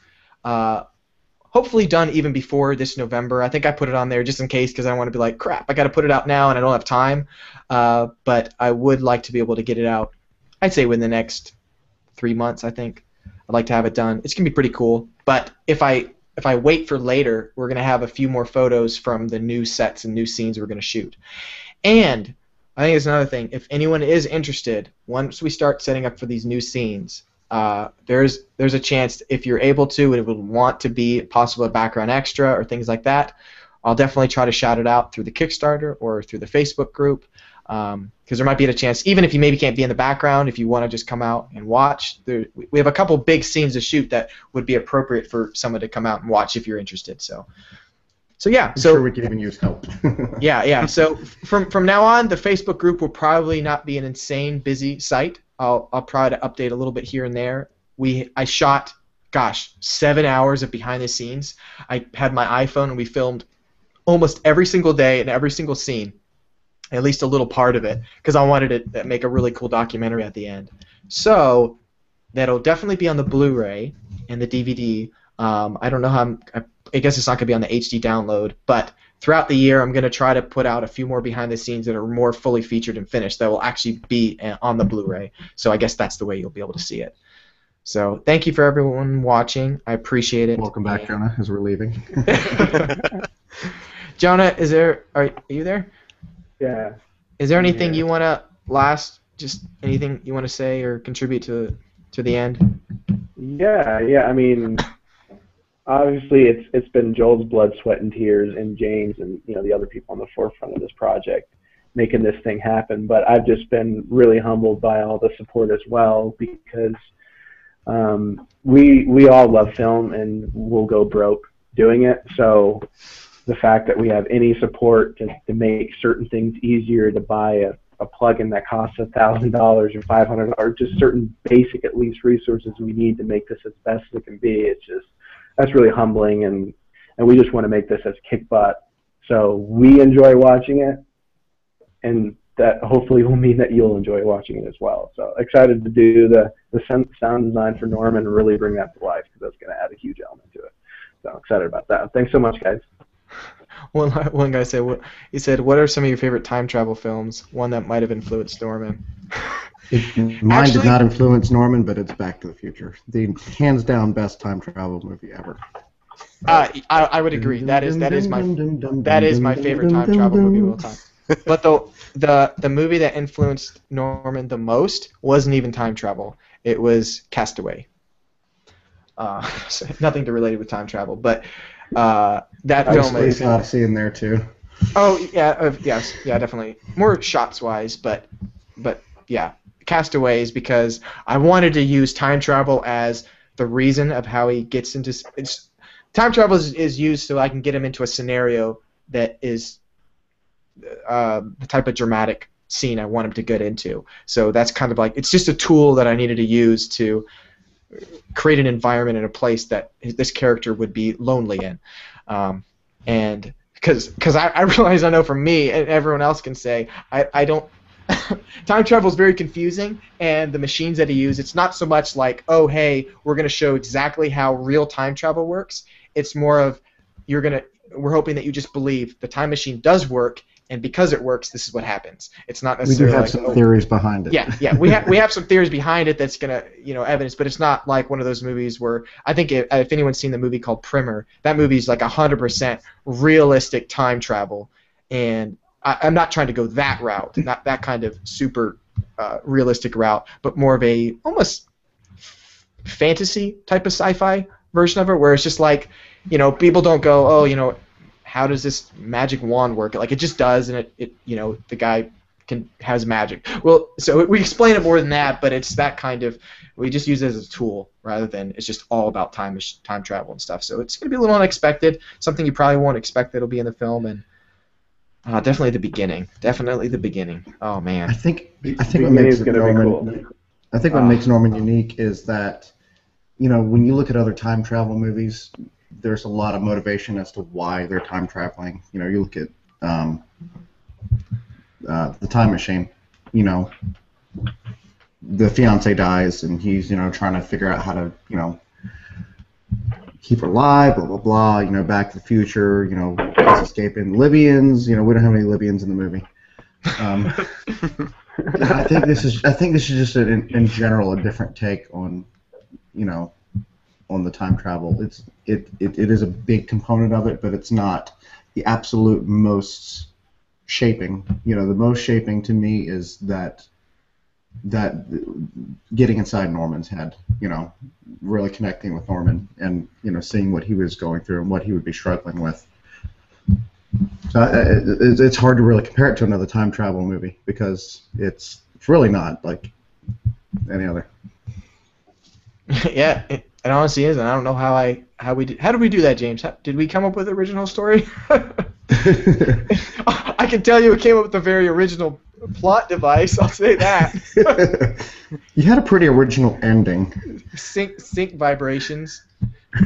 hopefully done even before this November. I think I put it on there just in case because I want to be like, crap, I got to put it out now and I don't have time. But I would like to be able to get it out. I'd say within the next 3 months. I think I'd like to have it done. It's gonna be pretty cool. But if I wait for later, we're gonna have a few more photos from the new sets and new scenes we're gonna shoot. And I think it's another thing. If anyone is interested, once we start setting up for these new scenes, there's a chance if you're able to and would want to be possible a background extra or things like that. I'll definitely try to shout it out through the Kickstarter or through the Facebook group because there might be a chance, even if you maybe can't be in the background, if you want to just come out and watch. We have a couple big scenes to shoot that would be appropriate for someone to come out and watch if you're interested. So yeah. I'm sure we can even use help. Yeah. So from now on, the Facebook group will probably not be an insane busy site. I'll try to update a little bit here and there. I shot, 7 hours of behind the scenes. I had my iPhone and we filmed almost every single day and every single scene, at least a little part of it, because I wanted to make a really cool documentary at the end. So that'll definitely be on the Blu-ray and the DVD. I don't know how I guess it's not going to be on the HD download, but throughout the year I'm going to try to put out a few more behind the scenes that are more fully featured and finished that will actually be on the Blu-ray. So I guess that's the way you'll be able to see it. So thank you for everyone watching. I appreciate it. Welcome back, Jonah, as we're leaving. Jonah, are you there? Yeah. Is there anything you want to just anything you want to say or contribute to the end? Yeah. I mean, obviously it's been Joel's blood, sweat, and tears, and James and the other people on the forefront of this project making this thing happen. But I've just been really humbled by all the support as well because we all love film and we'll go broke doing it. So the fact that we have any support to make certain things easier, to buy a plugin that costs $1,000 or $500, just certain basic at least resources we need to make this as best as it can be. That's really humbling, and we just want to make this as kick butt. So we enjoy watching it, and that hopefully will mean that you'll enjoy watching it as well. So excited to do the sound design for Norman and really bring that to life because that's going to add a huge element to it. So excited about that. Thanks so much, guys. One guy said, what are some of your favorite time travel films? One that might have influenced Norman. Mine did not influence Norman, but it's Back to the Future. The hands down best time travel movie ever. I would agree. That is my favorite time travel movie of all time. But the movie that influenced Norman the most wasn't even time travel. It was Castaway. So nothing to relate it with time travel, but that film is. Space Odyssey in there too. Oh yeah, yes, yeah, definitely. More shots wise, but yeah, Castaway is because I wanted to use time travel as the reason of how he gets into. Time travel is used so I can get him into a scenario that is the type of dramatic scene I want him to get into. So that's kind of like it's just a tool that I needed to use to create an environment in a place that this character would be lonely in, and because I realize I know from me and everyone else can say I don't. Time travel is very confusing, and the machines that he uses, it's not so much like, oh hey, we're going to show exactly how real time travel works. It's more of we're hoping that you just believe the time machine does work, and because it works, this is what happens. It's not necessarily. We do have some theories behind it. Yeah, we have some theories behind it that's gonna evidence, but it's not like one of those movies where I think if anyone's seen the movie called Primer, that movie's like 100% realistic time travel, and I'm not trying to go that route, not that kind of super realistic route, but more of a almost fantasy type of sci-fi version of it, where it's just like, you know, people don't go, oh, you know, how does this magic wand work? Like, it just does, and it you know, the guy has magic. Well, so we explain it more than that, but it's that kind of, we just use it as a tool rather than it's just all about time travel and stuff. So it's going to be a little unexpected, something you probably won't expect that'll be in the film, and definitely the beginning. Definitely the beginning. Oh man. I think what Beginning makes is gonna be Norman. cool. I think what makes Norman unique is that, you know, when you look at other time travel movies, there's a lot of motivation as to why they're time traveling. You know, you look at The Time Machine. You know, the fiance dies, and he's, you know, trying to figure out how to, you know, keep her alive, blah blah blah. You know, Back to the Future. You know, he's escaping Libyans. You know, we don't have any Libyans in the movie. I think this is just in general a different take on, you know, on the time travel. It is a big component of it, but it's not the absolute most shaping. You know, the most shaping to me is that getting inside Norman's head. You know, really connecting with Norman and, you know, seeing what he was going through and what he would be struggling with. So it's hard to really compare it to another time travel movie because it's really not like any other. Yeah, it honestly is, and I don't know how did we do that, James? Did we come up with the original story? I can tell you we came up with a very original plot device. I'll say that. You had a pretty original ending. Sync vibrations,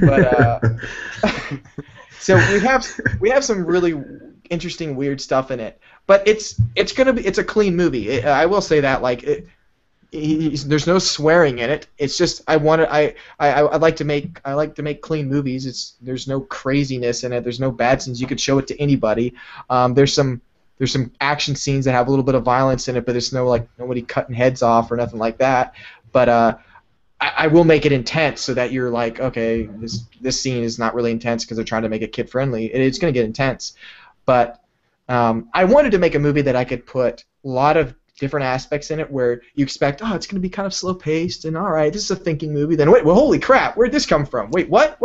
but so we have some really interesting weird stuff in it, but it's a clean movie. I will say that, like, there's no swearing in it. It's just I like to make clean movies. There's no craziness in it. There's no bad scenes. You could show it to anybody. There's some action scenes that have a little bit of violence in it, but there's no, like, nobody cutting heads off or nothing like that. But I will make it intense so that you're like, okay, this scene is not really intense because they're trying to make it kid friendly. It's going to get intense, but I wanted to make a movie that I could put a lot of different aspects in it where you expect, oh, it's going to be kind of slow paced and all right, this is a thinking movie. Then wait, well, holy crap, where'd this come from? Wait, what?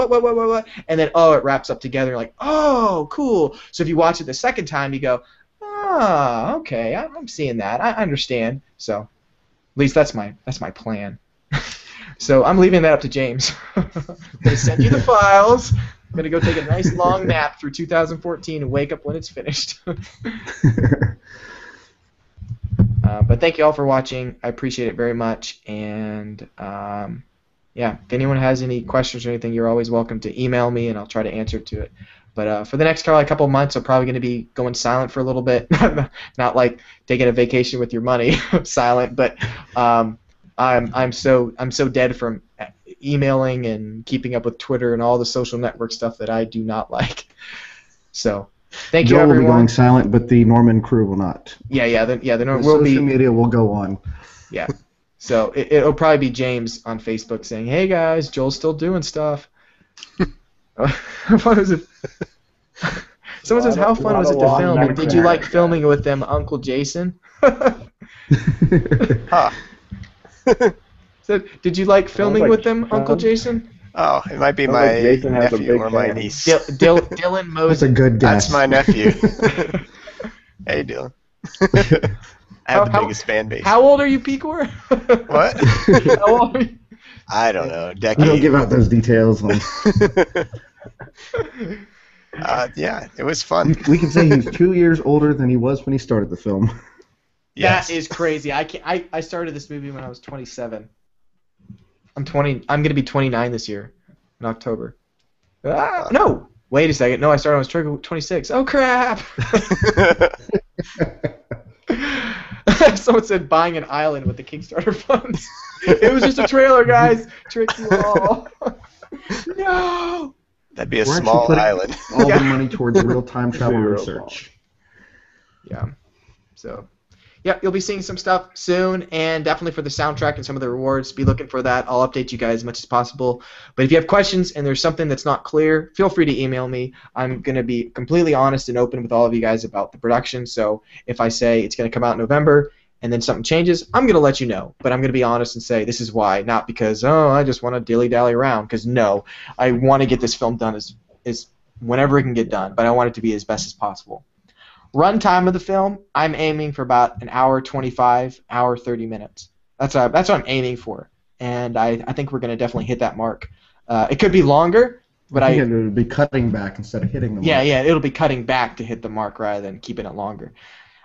And then it wraps up together. You're like, oh, cool. So if you watch it the second time, you go, oh, okay, I'm seeing that. I understand. So at least that's my plan. So I'm leaving that up to James. I'm going to send you the files. I'm going to go take a nice long nap through 2014 and wake up when it's finished. But thank you all for watching. I appreciate it very much. And yeah, if anyone has any questions or anything, you're always welcome to email me, and I'll try to answer to it. But for the next couple of months, I'm probably going to be going silent for a little bit. Not like taking a vacation with your money, silent, but I'm so dead from emailing and keeping up with Twitter and all the social network stuff that I do not like. So thank you, Joel everyone. will be going silent, but the Norman crew will not. The The will be. social media will go on. Yeah. So it'll probably be James on Facebook saying, "Hey guys, Joel's still doing stuff." What was it? Someone says, "How fun was it to film? And did you like filming with them, Uncle Jason?" Huh. So, did you like filming with them, Uncle Jason? Oh, it might be Sounds my like Jason has a nephew big or my fan. niece. Dylan Moses. That's a good guess. That's my nephew. Hey, Dylan. I have the biggest fan base. How old are you, Pecor? What? How old are you? I don't know. We Decade. don't give out those details. Yeah, it was fun. We can say he's 2 years older than he was when he started the film. Yes. That is crazy. I started this movie when I was 27. I'm 20. I'm gonna be 29 this year, in October. No. Wait a second. No, I started when I was 26. Oh crap! Someone said buying an island with the Kickstarter funds. It was just a trailer, guys. Tricked you all. No. That'd be a We're small actually island. All the money towards real-time travel Real research. Yeah. So, yeah, you'll be seeing some stuff soon, and definitely for the soundtrack and some of the rewards, be looking for that. I'll update you guys as much as possible. But if you have questions and there's something that's not clear, feel free to email me. I'm going to be completely honest and open with all of you guys about the production. So if I say it's going to come out in November and then something changes, I'm going to let you know. But I'm going to be honest and say this is why, not because, oh, I just want to dilly-dally around, because no, I want to get this film done as whenever it can get done, but I want it to be as best as possible. Run time of the film, I'm aiming for about an hour 25, hour 30 minutes. That's what I'm aiming for, and I think we're going to definitely hit that mark. It could be longer, but I think it would be cutting back instead of hitting the mark. Yeah, it'll be cutting back to hit the mark rather than keeping it longer.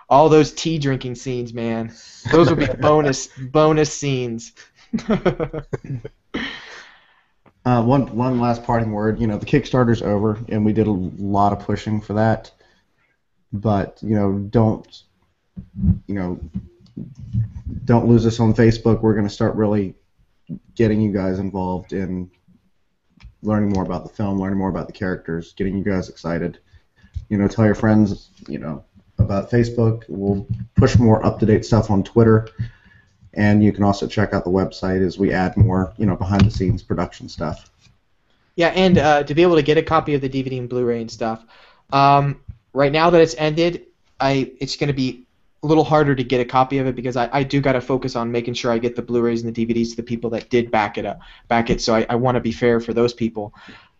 All those tea drinking scenes, man, those will be bonus scenes. One last parting word. The Kickstarter's over, and we did a lot of pushing for that. But don't lose us on Facebook. We're going to start really getting you guys involved in learning more about the film, learning more about the characters, getting you guys excited. Tell your friends, about Facebook. We'll push more up-to-date stuff on Twitter, and you can also check out the website as we add more, behind-the-scenes production stuff. Yeah, and to be able to get a copy of the DVD and Blu-ray and stuff, right now that it's ended, it's going to be a little harder to get a copy of it because I do got to focus on making sure I get the Blu-rays and the DVDs to the people that did back it. So I want to be fair for those people,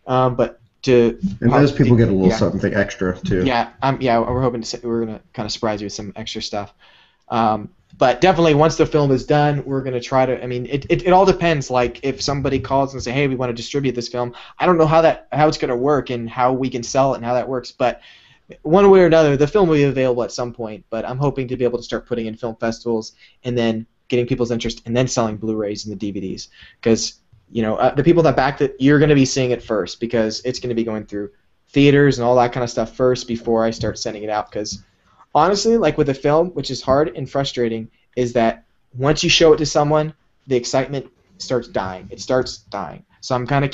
but to and those people get a little something extra too. Yeah, we're hoping we're gonna kind of surprise you with some extra stuff. But definitely, once the film is done, we're gonna try to. I mean, it all depends. Like, if somebody calls and say, "Hey, we want to distribute this film," I don't know how it's gonna work and how we can sell it and how that works. But one way or another, the film will be available at some point. But I'm hoping to be able to start putting in film festivals and then getting people's interest and then selling Blu-rays and the DVDs because. The people that backed it, you're going to be seeing it first because it's going to be going through theaters and all that kind of stuff first before I start sending it out. Because honestly, like with a film, which is hard and frustrating, is that once you show it to someone, the excitement starts dying. It starts dying. So I'm kind of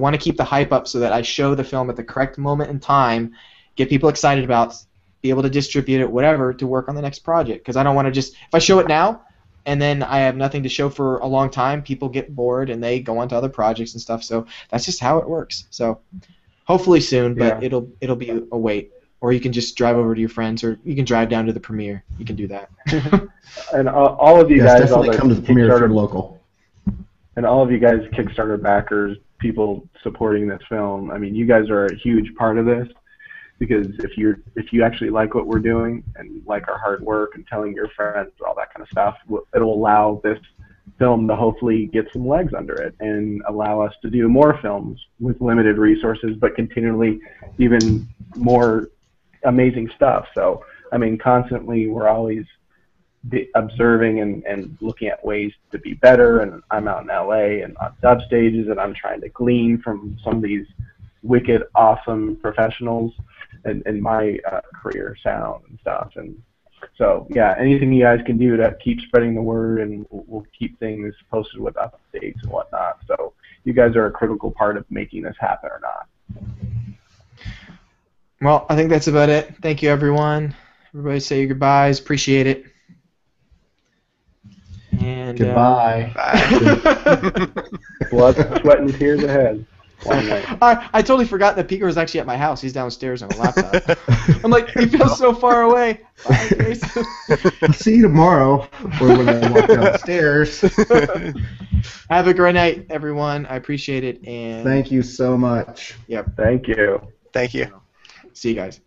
want to keep the hype up so that I show the film at the correct moment in time, get people excited about, be able to distribute it, whatever, to work on the next project. Because I don't want to just, if I show it now, and then I have nothing to show for a long time, people get bored and they go on to other projects and stuff. So that's just how it works. So hopefully soon, but it'll be a wait. Or you can just drive over to your friends, or you can drive down to the premiere. You can do that. And all of you guys, definitely come to the premiere if you're local. And all of you guys, Kickstarter backers, people supporting this film. I mean, you guys are a huge part of this. Because if you actually like what we're doing and like our hard work and telling your friends all that kind of stuff, it'll allow this film to hopefully get some legs under it and allow us to do more films with limited resources, but continually even more amazing stuff. So I mean, constantly we're always observing and looking at ways to be better. And I'm out in LA and on dub stages, and I'm trying to glean from some of these wicked, awesome professionals in my career, sound and stuff. And so, yeah, anything you guys can do to keep spreading the word, and we'll keep things posted with updates and whatnot. So you guys are a critical part of making this happen or not. Well, I think that's about it. Thank you, everyone. Everybody say your goodbyes. Appreciate it. And goodbye. Bye. Blood, sweat, and tears ahead. I totally forgot that Peter was actually at my house. He's downstairs on a laptop. I'm like, he feels so far away. Bye, Jason. I'll see you tomorrow, or when I walk downstairs. Have a great night, everyone. I appreciate it. And thank you so much. Yep. Thank you. Thank you. See you guys.